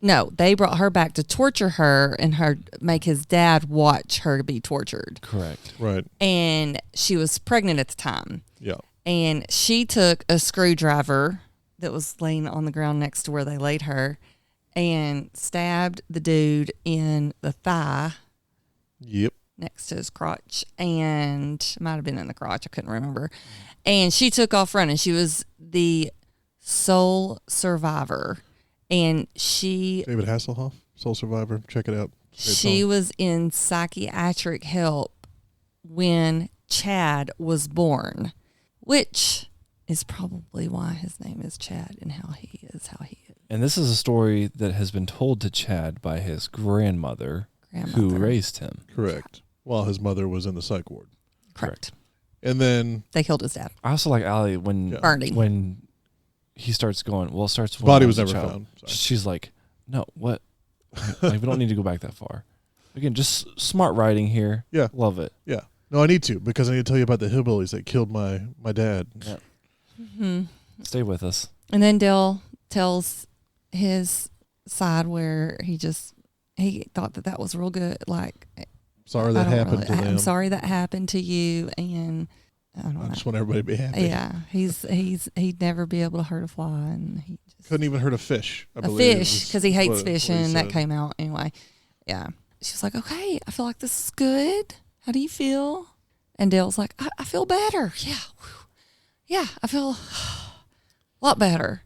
No, they brought her back to torture her and make his dad watch her be tortured. Correct. Right. And she was pregnant at the time. Yeah. And she took a screwdriver that was laying on the ground next to where they laid her and stabbed the dude in the thigh Yep. next to his crotch, and might have been in the crotch. I couldn't remember. And she took off running. She was the sole survivor. And David Hasselhoff, Soul Survivor. Check it out. Great she song. was in psychiatric help when Chad was born, which is probably why his name is Chad and how he is. And this is a story that has been told to Chad by his grandmother. Who raised him. Correct. While his mother was in the psych ward. Correct. And then They killed his dad. I also like Allie when Burned him. when he starts going. Well, it starts. his when body I was a never child. found. Sorry. She's like, no, what? Like we don't need to go back that far. Again, just smart writing here. Yeah. Love it. Yeah. No, I need to because I need to tell you about the hillbillies that killed my dad. Yeah. Mm-hmm. Stay with us. And then Dale tells his side where he thought that was real good. Like, Sorry that happened to them. I'm sorry that happened to you, and I don't I know. just want everybody to be happy. Yeah, he'd never be able to hurt a fly, and he just Couldn't even hurt a fish. I a believe fish is because he hates what fishing. he That said. came out anyway. Yeah, she was like, "Okay, I feel like this is good. How do you feel?" And Dale's like, "I feel better. Yeah, whew. Yeah, I feel a lot better."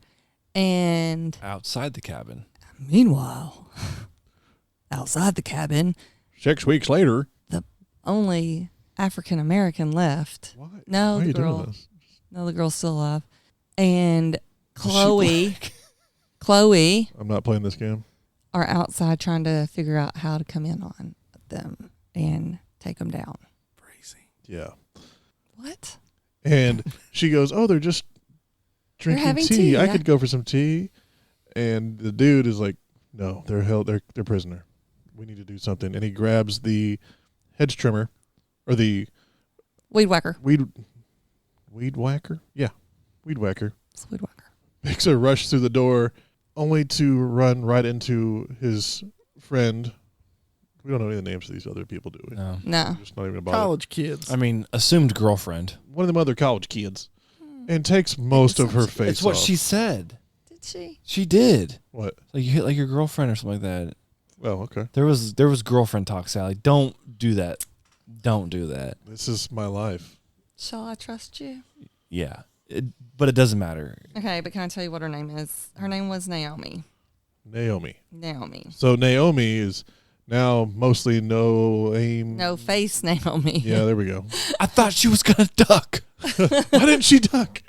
And Outside the cabin. meanwhile, outside the cabin, 6 weeks later. the only African American left. Why? No, Why are the you girl. doing this? No, the girl's still alive. And she Chloe I'm not playing this game. are outside trying to figure out how to come in on them and take them down. Crazy. Yeah. What? And she goes, "Oh, they're just drinking having tea. tea, I yeah." could go for some tea." And the dude is like, "No, they're held. They're prisoner. We need to do something." And he grabs the hedge trimmer, or the Weed whacker. weed whacker. Yeah, weed whacker. It's a weed whacker. Makes a rush through the door, only to run right into his friend. We don't know any of the names of these other people, do we? No. No. We're just not even about College kids. I mean, assumed girlfriend. one of them other college kids, and takes most of her face It's what off. she said. Did she? She did. What? Like you hit like your girlfriend or something like that. Oh, okay. There was girlfriend talk, Sally. Don't do that. Don't do that. This is my life. Shall I trust you? Yeah. But it doesn't matter. Okay, but can I tell you what her name is? Her name was Naomi. Naomi. Naomi. So Naomi is now mostly no aim. No face Naomi. Yeah, there we go. I thought she was gonna duck. Why didn't she duck?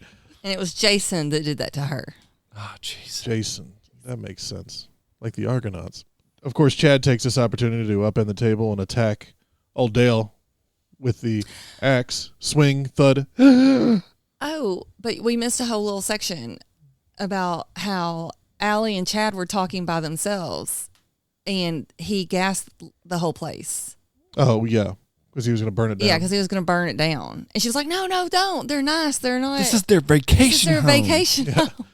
And it was Jason that did that to her. Oh, jeez. Jason. That makes sense. Like the Argonauts. Of course, Chad takes this opportunity to upend the table and attack old Dale with the axe. Swing, thud. Oh, but we missed a whole little section about how Allie and Chad were talking by themselves, and he gassed the whole place. Oh, yeah. Because he was going to burn it down. Yeah, because he was going to burn it down. And she was like, no, don't. They're nice. They're not. This is their vacation. This is their home. vacation home.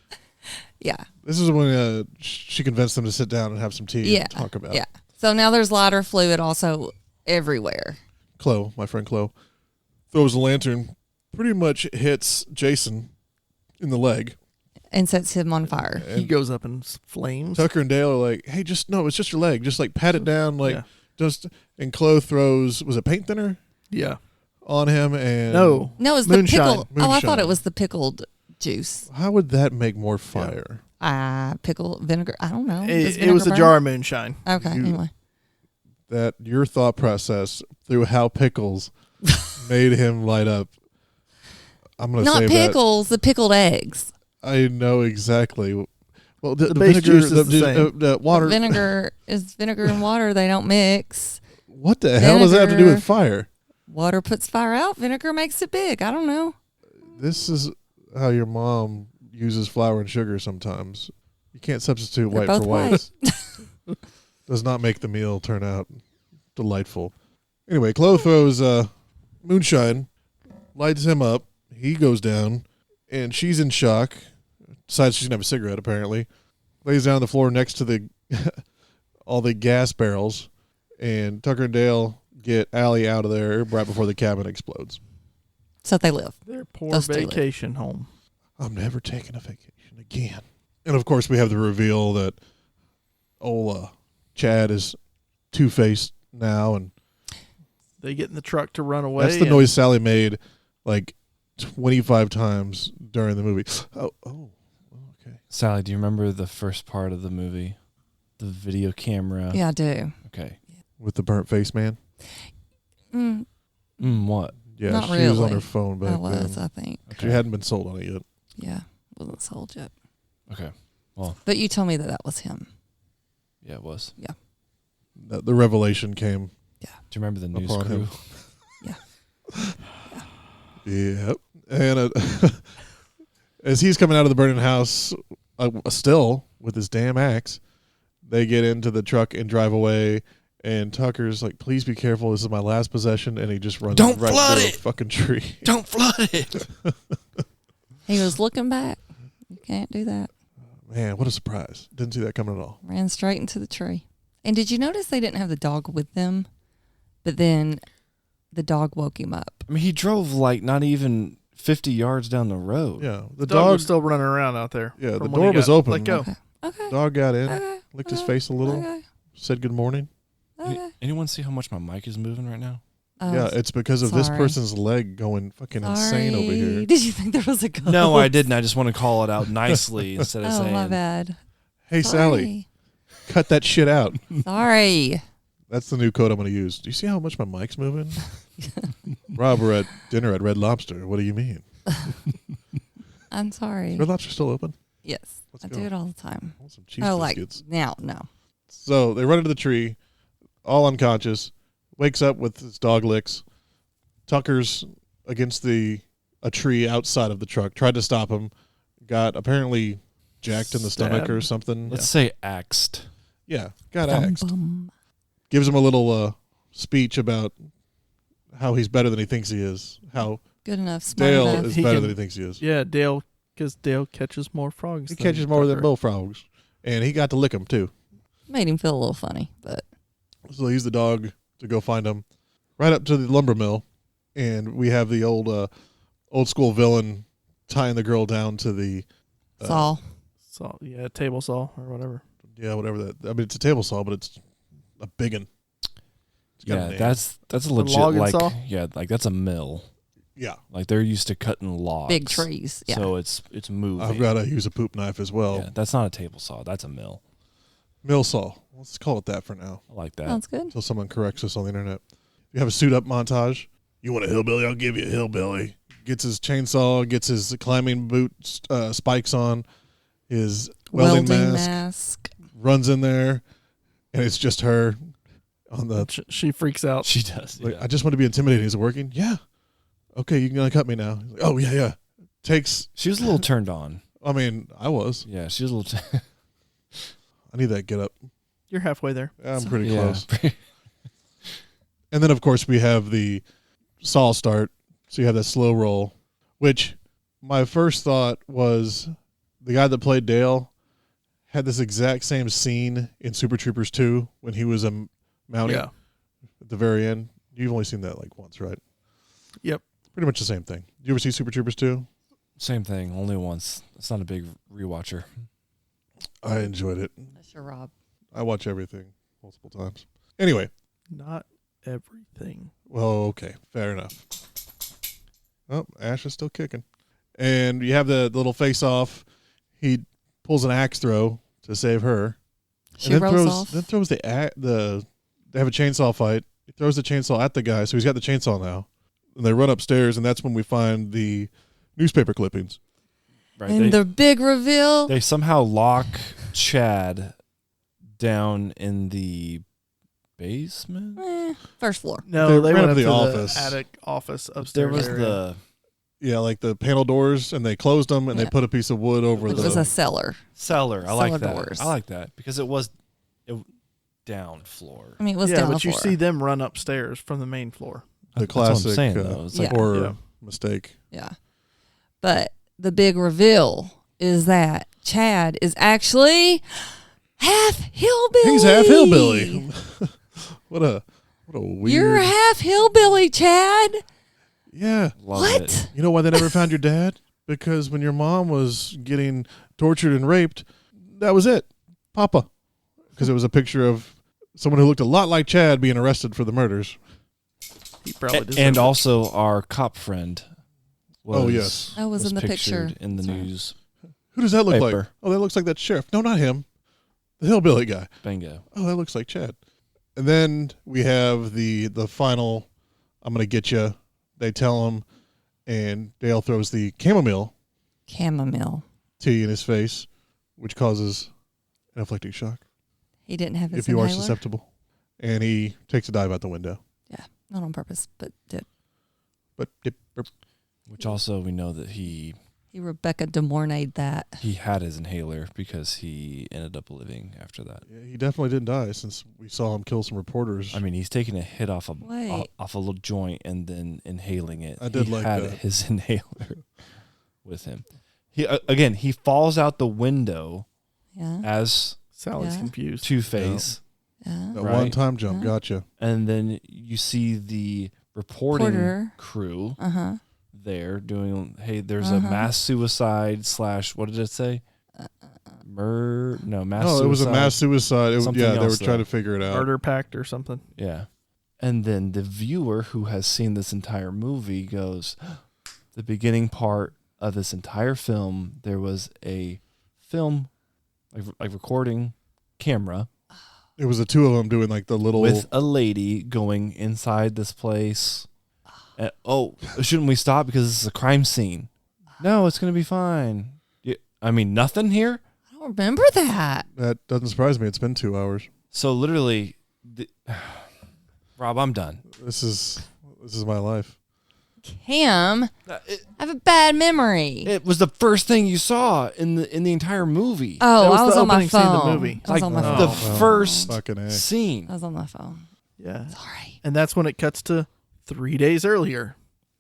Yeah. This is when she convinced them to sit down and have some tea Yeah. and talk about Yeah. So now there's lighter fluid also everywhere. Chloe, my friend Chloe, throws a lantern, pretty much hits Jason in the leg. And sets him on fire. He goes up in flames. Tucker and Dale are like, "Hey, it's just your leg. Just like pat it down, like Yeah. just." And Chloe throws, was it paint thinner Yeah. on him? And No. No, it's Moonshine. the pickled. Oh, I thought Moonshine. it was the pickled juice. how would that make more fire? Pickled vinegar. I don't know. Does It was vinegar a burn? jar of moonshine. Okay, You- anyway. That your thought process through how pickles made him light up. I'm gonna Not say pickles, the pickled eggs. that I know exactly. Well, the base vinegar, juice is the same. the water. Vinegar is vinegar and water. They don't mix. What the hell does that have to do Vinegar. with fire? Water puts fire out. Vinegar makes it big. I don't know. This is how your mom uses flour and sugar sometimes. You can't substitute They're white for both white. Does not make the meal turn out delightful. Anyway, Chloe throws moonshine, lights him up. He goes down, and she's in shock. Decides she's going to have a cigarette, apparently. Lays down on the floor next to the all the gas barrels, and Tucker and Dale get Allie out of there right before the cabin explodes. So they live. Their poor Those two live. vacation home. I'm never taking a vacation again. And, of course, we have the reveal that Chad is two-faced now, and They get in the truck to run away. that's the noise Sally made like 25 times during the movie. Oh, okay. Sally, do you remember the first part of the movie? The video camera? Yeah, I do. Okay. With the burnt face man? What? Yeah, Not she was on really. her phone back I was, then. I think. She hadn't been sold on it yet. Yeah, wasn't sold yet. Okay. But you told me that was him. Yeah, it was. Yeah. The revelation came. Do you remember the news Upon crew? him. Yeah. Yep. And as he's coming out of the burning house, still with his damn axe, they get into the truck and drive away. And Tucker's like, "Please be careful. This is my last possession." And he just runs Don't right flood through it! a fucking tree. Don't flood it! He was looking back. You can't do that. Man, what a surprise! Didn't see that coming at all. Ran straight into the tree. And did you notice they didn't have the dog with them? But then the dog woke him up. I mean, he drove like not even 50 yards down the road. Yeah, The dog was still running around out there. Yeah, the from when door he was got open. Let go. Okay. Dog got in, Okay. licked his okay, face a little, Okay. said good morning. Okay. Anyone see how much my mic is moving right now? Yeah, it's because of this sorry. person's leg going fucking insane over here. Did you think there was a ghost? No, I didn't. I just want to call it out nicely instead of Oh, saying. my bad. Hey, Sally, cut that shit out. Sorry. That's the new code I'm going to use. Do you see how much my mic's moving? Rob, we're at dinner at Red Lobster. What do you mean? I'm sorry. Red Lobster still open? Yes. Let's I go. do it all the time. I want some cheese Oh, like biscuits. now, no. So they run into the tree, all unconscious. Wakes up with his dog licks. Tucker's against a tree outside of the truck. Tried to stop him. Got apparently jacked in the stomach or Stabbed. something. Let's say axed. Yeah, got Bum, axed. bum. Gives him a little speech about how he's better than he thinks he is. How Good enough. Smart Dale enough. is He better can- than he thinks he is. Yeah, Dale, because Dale catches more frogs. He than catches more than Tucker. bullfrogs. And he got to lick him, too. Made him feel a little funny, but So he's the dog to go find him. Right up to the lumber mill. And we have the old school villain tying the girl down to the... Saul. Saw, yeah, table saw or whatever. Yeah, whatever that... I mean, it's a table saw, but it's a big one. It's got a Yeah, name. that's a legit logging like saw? yeah, like that's a mill. Yeah. Like they're used to cutting logs. Big trees. Yeah. So it's moving. I've got to use a poop knife as well. Yeah, that's not a table saw. That's a mill. Mill saw. Let's call it that for now. I like that. Sounds good. Until someone corrects us on the internet. You have a suit up montage. You want a hillbilly? I'll give you a hillbilly. Gets his chainsaw, gets his climbing boot spikes on, his welding mask, runs in there, and it's just her on the... She freaks out. She does. Like, Yeah. I just want to be intimidating. Is it working? Yeah. Okay, you can gonna cut me now. He's like, oh, yeah. Takes... She was a little turned on. I mean, I was. Yeah, she was a little. I need that get up. You're halfway there. I'm pretty yeah. close. And then, of course, we have the Saul start. So you have that slow roll, which my first thought was the guy that played Dale had this exact same scene in Super Troopers 2 when he was a mountie Yeah. at the very end. You've only seen that like once, right? Yep. Pretty much the same thing. Did you ever see Super Troopers 2? Same thing, only once. It's not a big rewatcher. I enjoyed it. That's your Rob. I watch everything multiple times. Anyway, Not everything. well, okay, fair enough. Oh, Ash is still kicking. And you have the little face-off. He pulls an axe throw to save her. She and then rolls throws, off. Then throws they have a chainsaw fight. He throws the chainsaw at the guy, so he's got the chainsaw now. And they run upstairs, and that's when we find the newspaper clippings. Right. And the big reveal. They somehow lock Chad down in the basement. First floor. No, They they ran went up up the to office. the attic office There upstairs. was area. Yeah, like the panel doors, and they closed them, and they put a piece of wood over It the. was a cellar. Cellar. I like that. doors. I like that because it was down floor. I mean, it was yeah, down but the you floor. see them run upstairs from the main floor. The That's what I'm classic saying, though. It's like- horror mistake. Yeah. But the big reveal is that Chad is actually half hillbilly. He's half hillbilly. What a weird. You're half hillbilly, Chad. Yeah. Love What? it. You know why they never found your dad? Because when your mom was getting tortured and raped, that was it. Papa. Because it was a picture of someone who looked a lot like Chad being arrested for the murders. He probably deserved And it. also our cop friend. Oh, yes. That was in the picture. pictured in the That's right. news. Who does that look like? Paper. Oh, that looks like that sheriff. No, not him. The hillbilly guy. Bingo. Oh, that looks like Chad. And then we have the final, I'm going to get you. They tell him, and Dale throws the chamomile tea in his face, which causes anaphylactic shock He didn't have his if you are inhaler. susceptible. And he takes a dive out the window. Yeah, not on purpose, but did. But Which also we know that he He Rebecca De Mornay'd that. had his inhaler because he ended up living after that. yeah, he definitely didn't die since we saw him kill some reporters. I mean, he's taking a hit off Wait. a little joint and then inhaling it. I did he like had that. his inhaler with him. He again, he falls out the window Yeah, as Sally's Yeah. confused. Two-Face, yeah. that right. one-time jump, Yeah. gotcha. and then you see the reporting Porter. crew Uh huh. there doing. Hey, there's a mass suicide / what did it say? Mass. No, it was a mass suicide. It was, Something yeah, they were else, trying though. to figure it out. Murder pact or something. Yeah. And then the viewer who has seen this entire movie goes, the beginning part of this entire film, there was a film, like recording camera It was the two of them doing like the little. with a lady going inside this place. And, oh, shouldn't we stop because this is a crime scene? No, it's going to be fine. I mean, nothing here? I don't remember that. That doesn't surprise me. It's been 2 hours. So literally, Rob, I'm done. This is my life. Cam, I have a bad memory. It was the first thing you saw in the entire movie. Oh, That was I was the on my opening scene of the phone. movie. I was Like on my the phone. well, first fucking A. scene. I was on my phone. Yeah. Sorry. And that's when it cuts to 3 days earlier.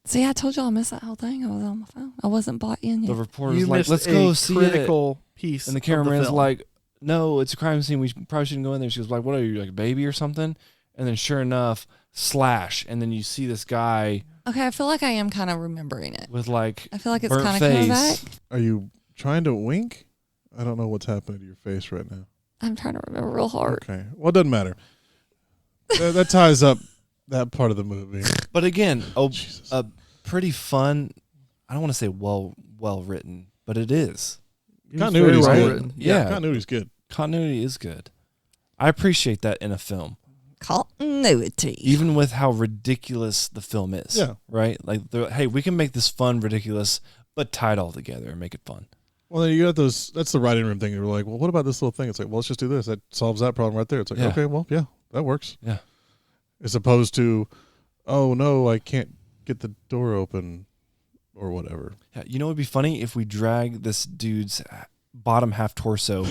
See, I told y'all I missed that whole thing. I was on my phone. I wasn't bought in The yet. reporter's You like, missed let's a go see it. critical piece. And the of cameraman's film. like, no, it's a crime scene. We probably shouldn't go in there. She goes, like, what are you, like a baby or something? And then sure enough, slash. And then you see this guy Okay, I feel like I am kind of remembering it. with like I feel like it's burnt kind of coming back. face. Are you trying to wink? I don't know what's happening to your face right now. I'm trying to remember real hard. Okay. Well, it doesn't matter. That ties up that part of the movie. But again, Jesus. a pretty fun, I don't want to say well written, but it is. It was Continuity's very well good. written. Yeah. Continuity's good. Continuity is good. I appreciate that in a film. Continuity. Even with how ridiculous the film is. Yeah. Right? Like, hey, we can make this fun, ridiculous, but tie it all together and make it fun. Well, then you got those. That's the writing room thing. You're like, well, what about this little thing? It's like, well, let's just do this. That solves that problem right there. It's like, Yeah. okay, well, yeah, that works. Yeah. As opposed to, oh no, I can't get the door open, or whatever. Yeah, you know, it'd be funny if we drag this dude's bottom half torso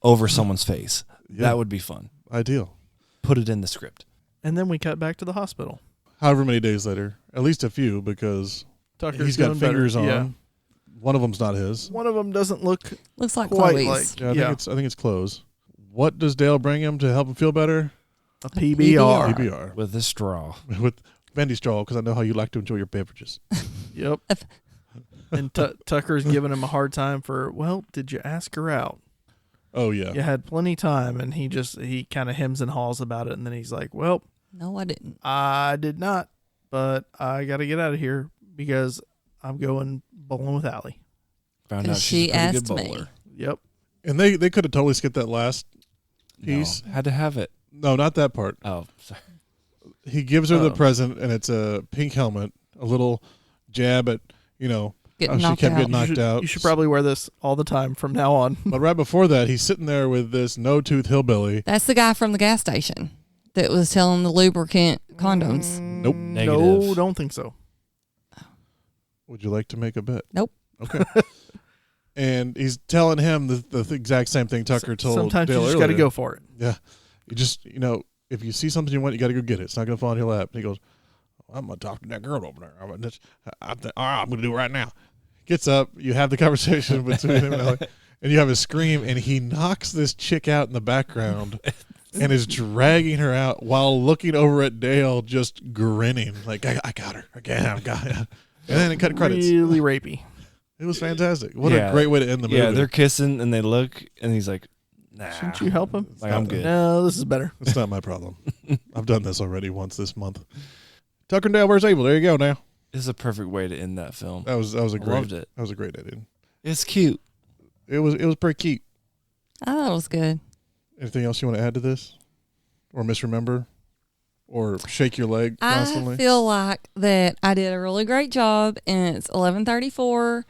over someone's face. Yeah. That would be fun. Ideal. Put it in the script. And then we cut back to the hospital. However many days later, at least a few, because Tucker's he's got doing better. fingers on. Yeah. One of them's not his. One of them doesn't look Looks like quite Chloe's. like Yeah, I think it's clothes. What does Dale bring him to help him feel better? a PBR. PBR With a straw. with bendy straw, because I know how you like to enjoy your beverages. Yep. And Tucker's giving him a hard time for, well, did you ask her out? Oh yeah. You had plenty time, and he kind of hems and haws about it, and then he's like, well, No, I didn't. I did not, but I got to get out of here because I'm going bowling with Allie. Found 'Cause out she she's a pretty asked good me. bowler. Yep. And they could have totally skipped that last piece. No, had to have it. No, not that part. Oh, sorry. He gives her the Oh. present, and it's a pink helmet, a little jab at, Getting she knocked kept out. getting knocked out. You should probably wear this all the time from now on. But right before that, he's sitting there with this no-tooth hillbilly. That's the guy from the gas station that was selling the lubricant condoms. Nope. No, Negative. don't think so. Would you like to make a bet? Nope. Okay. And he's telling him the exact same thing Tucker told Sometimes Dale you just got to earlier. go for it. Yeah. You just, if you see something you want, you got to go get it. It's not going to fall in your lap. And he goes, I'm going to talk to that girl over there. All right, I'm going to do it right now. Gets up. You have the conversation between him and Ellie, and you have a scream, and he knocks this chick out in the background and is dragging her out while looking over at Dale, just grinning. Like, I got her. Again, I got her. And then it cut credits. Really rapey. It was fantastic. What a great way to end the movie. Yeah, they're kissing, and they look, and he's like, nah. Shouldn't you help him? Like, I'm good. No, this is better. It's not my problem. I've done this already once this month. Tucker and Dale vs. Evil. There you go now. This is a perfect way to end that film. That was a great. Loved it. That was a great ending. It's cute. It was pretty cute. I thought it was good. Anything else you want to add to this, or misremember, or shake your leg constantly? I feel like that I did a really great job, and it's 11:34,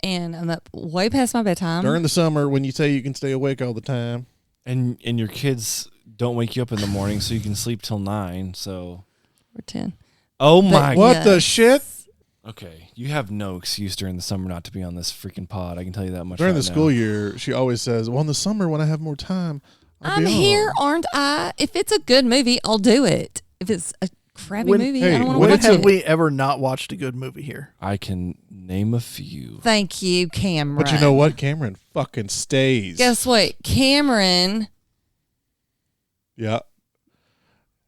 and I'm up way past my bedtime. During the summer, when you say you can stay awake all the time, And your kids don't wake you up in the morning, so you can sleep till 9. So, or 10. oh my. what the Yes. shit? Okay, you have no excuse during the summer not to be on this freaking pod. I can tell you that much. During right the now. school year, she always says, "Well, in the summer when I have more time, I'll I'm be on." here, aren't I? If it's a good movie, I'll do it. If it's a crappy When- movie, hey, I don't want to when watch it's Have it. we ever not watched a good movie here? I can name a few. Thank you, Cameron. But you know what? Cameron fucking stays. Guess what? Cameron Yeah.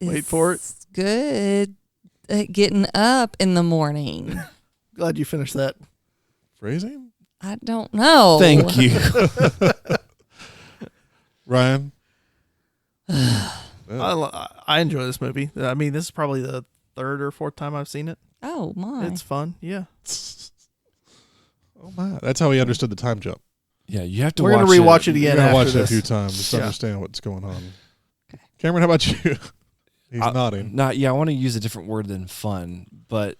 Wait for it. is good at getting up in the morning. Glad you finished that. Phrasing? I don't know. Thank you. Ryan? I enjoy this movie. I mean, this is probably the third or fourth time I've seen it. Oh my! It's fun. Yeah. Oh, my. That's how he understood the time jump. Yeah, you have to. We're watch gonna rewatch it You're again going to after watch it a this. few times just to Yeah. understand what's going on. Cameron, how about you? He's nodding. I want to use a different word than fun, but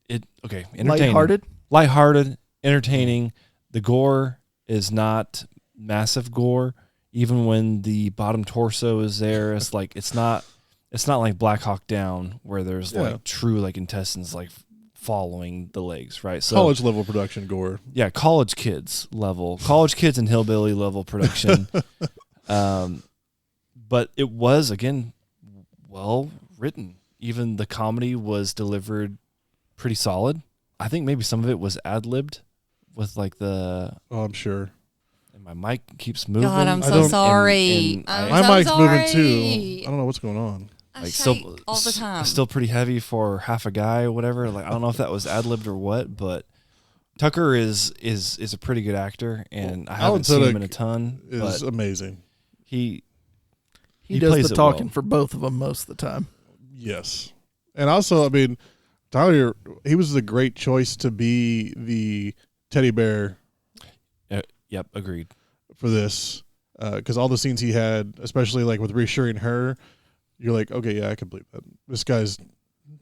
entertaining. Lighthearted. Lighthearted, entertaining. The gore is not massive gore. Even when the bottom torso is there, it's like it's not like Black Hawk Down where there's like true like intestines like following the legs, right? So College level production gore. yeah, college kids and hillbilly level production. But it was again well written. Even the comedy was delivered pretty solid. I think maybe some of it was ad-libbed with like the Oh, I'm sure. and my mic keeps moving. God, I'm I so don't- sorry. and I'm My so mic's moving sorry. too. I don't know what's going on. I like shake still all the time. still pretty heavy for half a guy or whatever. Like I don't know if that was ad-libbed or what, but Tucker is a pretty good actor, and I haven't seen him in a ton. Is But amazing. he He plays does the it talking well. for both of them most of the time. Yes. And also, I mean, Tyler, he was a great choice to be the teddy bear Yep, agreed. for this. Because all the scenes he had, especially like with reassuring her, you're like, okay, yeah, I can believe that. This guy's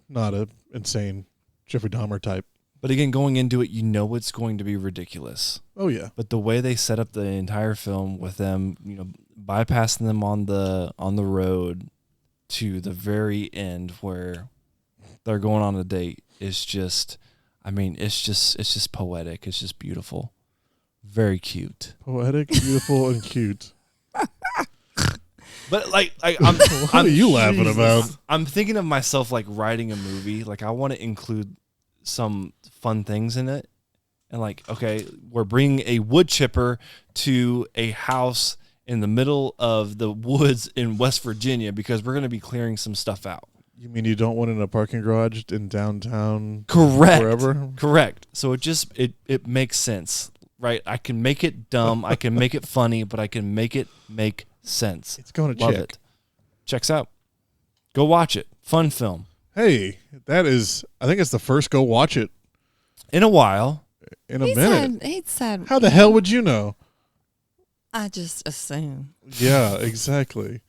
not a insane Jeffrey Dahmer type. But again, going into it, you know it's going to be ridiculous. Oh, yeah. But the way they set up the entire film with them, bypassing them on the road to the very end where they're going on a date is just, it's just poetic. It's just beautiful. Very cute. Poetic, beautiful, and cute. But I'm What are you laughing about? I'm thinking of myself like writing a movie. Like I want to include some fun things in it. And like, okay, we're bringing a wood chipper to a house in the middle of the woods in West Virginia because we're going to be clearing some stuff out. You mean you don't want it in a parking garage in downtown? Correct. Forever? Correct. So it makes sense, right? I can make it dumb. I can make it funny, but I can make it make sense. It's going to Love check. it. Checks out. Go watch it. Fun film. Hey, I think it's the first go watch it In a while. in a minute. He said, How the hell would you know? I just assume. Yeah, exactly.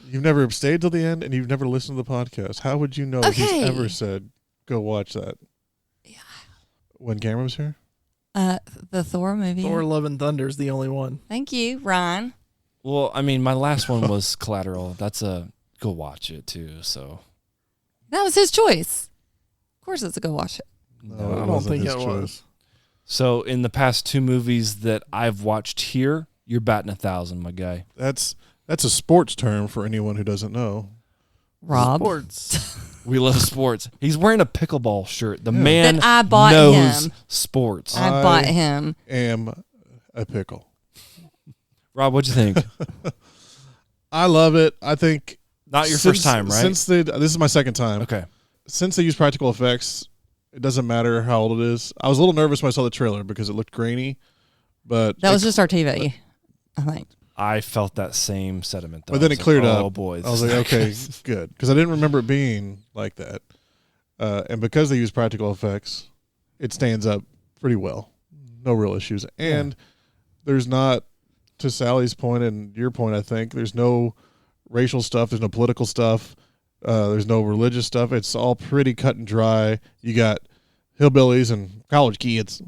You've never stayed till the end, and you've never listened to the podcast. How would you know if he's Okay. ever said, go watch that? Yeah. When Cameron was here? The Thor movie. Thor: Love and Thunder is the only one. Thank you, Ryan. Well, my last one was Collateral. That's go watch it too. So That was his choice. Of course, it's a go watch it. No, I don't wasn't think his it choice. was. So in the past 2 movies that I've watched here, you're batting 1,000, my guy. That's a sports term for anyone who doesn't know. Rob. Sports. We love sports. He's wearing a pickleball shirt. The Yeah. man That I bought knows him. sports. I bought him. Am a pickle. Rob, what'd you think? I love it. I think Not your first time, right? This is my second time. Okay. Since they use practical effects, it doesn't matter how old it is. I was a little nervous when I saw the trailer because it looked grainy, but That was just our TV, I think. I felt that same sentiment, though. But then I it was cleared like, up. Oh, boy. I was like, okay, good, because I didn't remember it being like that. And because they use practical effects, it stands up pretty well. No real issues. And there's not, to Sally's point and your point, I think, there's no racial stuff. There's no political stuff. There's no religious stuff. It's all pretty cut and dry. You got hillbillies and college kids,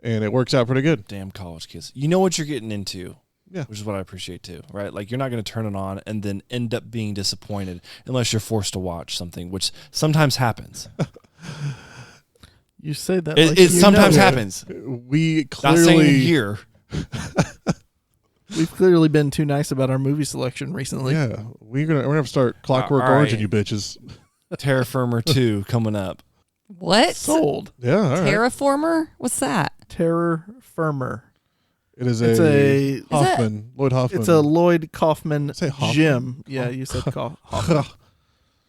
and it works out pretty good. Damn college kids. You know what you're getting into. Yeah. Which is what I appreciate, too, right? Like, you're not going to turn it on and then end up being disappointed unless you're forced to watch something, which sometimes happens. You say that. It, like it you sometimes know. happens. We Not saying clearly here. We've clearly been too nice about our movie selection recently. Yeah, we're gonna have to start Clockwork All Orange right. you bitches. Terra Firma 2 coming up. What? Sold. Yeah, all right. Terraformer? What's that? Terror Firmer. It is It's a a Hoffman, Lloyd Hoffman. it's a Lloyd Kaufman Say Hoffman? gym. Yeah, you said Hoffman.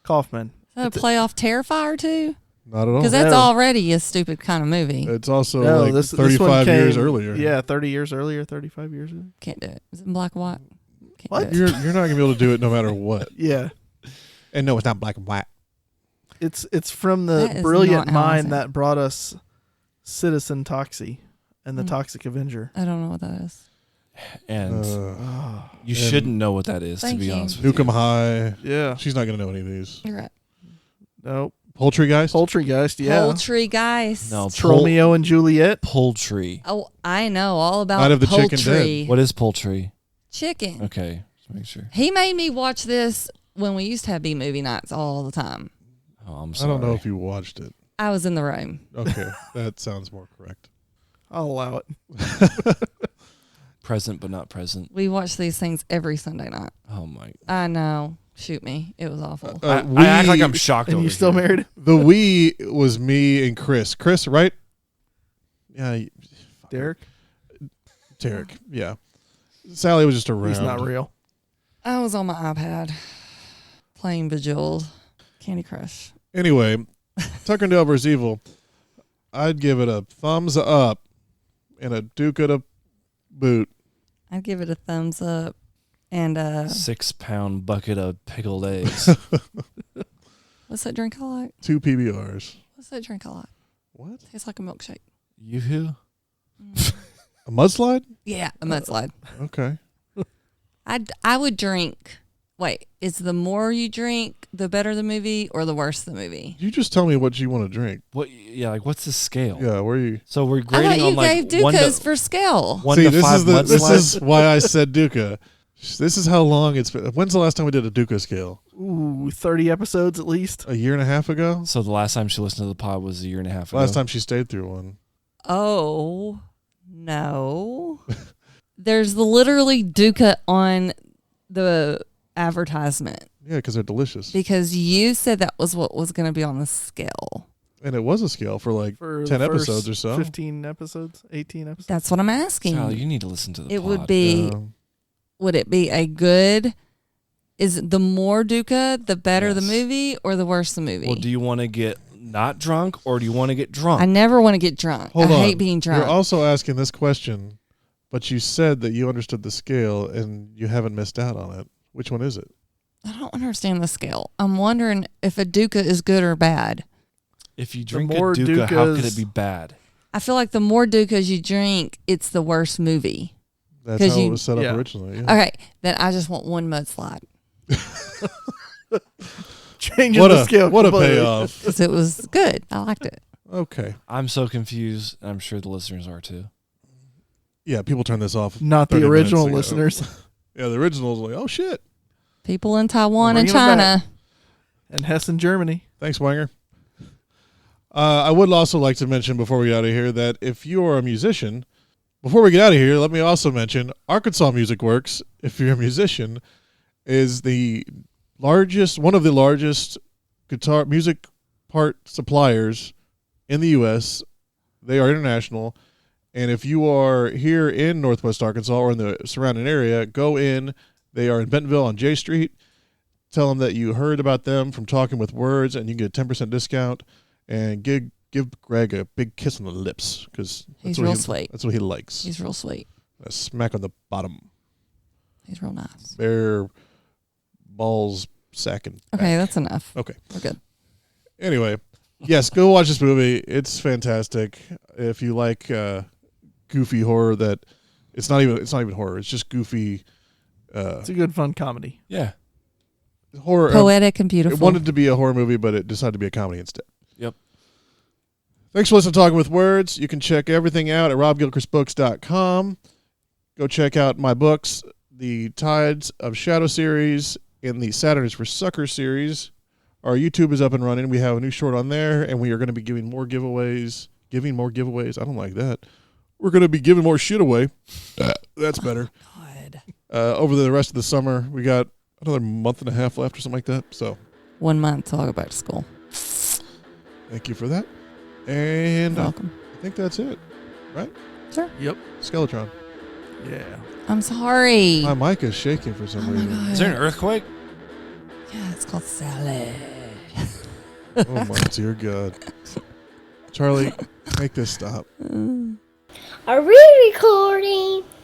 Kaufman. Is that a playoff Terrifier too? Not at all. Because that's No. already a stupid kind of movie. It's also No, like this 35 one came, years earlier. Yeah, 30 years earlier, 35 years earlier. Can't do it. Is it in black and white? Can't What? do it. You're not gonna be able to do it no matter what. Yeah. And no, it's not black and white. It's from That the is brilliant not how I mind say it. that brought us Citizen Toxie and the Mm. Toxic Avenger. I don't know what that is. And Uh, you and shouldn't know what that is, to Thank be you. honest with Nukem you. High. Yeah. She's not gonna know any of these. You're right. Nope. Poultrygeist. Poultrygeist, yeah. Poultry guys. No, It's Romeo and Juliet. Poultry. Oh, I know all about Night of the poultry. Chicken Dead. What is poultry? Chicken. Okay, just make sure. He made me watch this when we used to have B movie nights all the time. Oh, I'm I sorry. don't know if you watched it. I was in the room. Okay, that sounds more correct. I'll allow it. Present but not present. We watched these things every Sunday night. Oh my! I know. Shoot me. It was awful. I act like I'm shocked. And over you still here. married? The we was me and Chris. Chris, right? Yeah, Derek? Tarek. Yeah. Sally was just around. He's not real. I was on my iPad playing Bejeweled, Candy Crush. Anyway, Tucker and Dale vs. Evil. I'd give it a thumbs up and a Duke at a boot. I'd give it a thumbs up and 6-pound bucket of pickled eggs. what's that drink I like? 2 PBRs. What's that drink I like? What? Tastes like a milkshake. Yoo-hoo? A mudslide? Yeah, a mudslide. Okay. I would drink. Wait, is the more you drink, the better the movie, or the worse the movie? You just tell me what you want to drink. What? Yeah, like what's the scale? Yeah, where you? So we're I grading thought you on like gave 1 Dukas to, for scale. 1 See, to this 5 is this mudslides? is why I said Duca. This is how long it's been. When's the last time we did a Duca scale? Ooh, 30 episodes at least. A year and a half ago? So the last time she listened to the pod was a year and a half ago. Last time she stayed through one. Oh, no. There's literally Duca on the advertisement Yeah, because they're delicious. because you said that was what was going to be on the scale. And it was a scale for like For 10 the first episodes or so. 15 episodes, 18 episodes. That's what I'm asking. Sally, you need to listen to the It pod. would be, would it be a good, is it the more Duca, the better the Yes. movie or the worse the movie? Well, do you want to get not drunk or do you want to get drunk? I never want to get drunk. Hold I on. hate being drunk. You're also asking this question, but you said that you understood the scale and you haven't missed out on it. Which one is it? I don't understand the scale. I'm wondering if a Duca is good or bad. If you drink a more Duca, how could Ducas- it be bad? I feel like the more Ducas you drink, it's the worse movie. That's 'Cause how it you- was set up Yeah. originally. Yeah. Okay, then I just want one mudslide Changing What the a scale what a completely. payoff. because it was good. I liked it. Okay. I'm so confused. And I'm sure the listeners are too. Yeah, people turn this off. Not the 30 minutes original ago. listeners. Yeah, the original's like, oh shit. People in Taiwan and Bringing it China. And Hessen, Germany. Thanks, Wanger. I would also like to mention before we get out of here that if you are a musician, before we get out of here, let me also mention Arkansas Music Works, if you're a musician, is one of the largest guitar music part suppliers in the U.S. They are international. And if you are here in Northwest Arkansas or in the surrounding area, go in. They are in Bentonville on J Street. Tell them that you heard about them from Talking with Words, and you can get a 10% discount. And give Greg a big kiss on the lips because He's real sweet. That's what he likes. He's real sweet. A smack on the bottom. He's real nice. Bare balls sacking. Okay, that's enough. Okay, We're good. Anyway, yes, go watch this movie. It's fantastic. If you like goofy horror, it's not even horror. It's just goofy. It's a good fun comedy. Yeah. Horror. Poetic and beautiful. It wanted to be a horror movie, but it decided to be a comedy instead. Yep. Thanks for listening to Talking with Words. You can check everything out at robgilchristbooks.com. Go check out my books, the Tides of Shadow series and the Saturn is for Sucker series. Our YouTube is up and running. We have a new short on there, and we are going to be giving more giveaways. I don't like that. We're going to be giving more shit away. That's better. God. Over the rest of the summer, we got another month and a half left or something like that. So 1 month till I go back to school. thank you for that. And You're welcome. I think that's it, right? Sure. Yep. Skeletron. Yeah. I'm sorry. My mic is shaking for some Oh my reason. God. Is there an earthquake? Yeah, it's called Sally. Oh my dear God. Charlie, make this stop. Are we recording?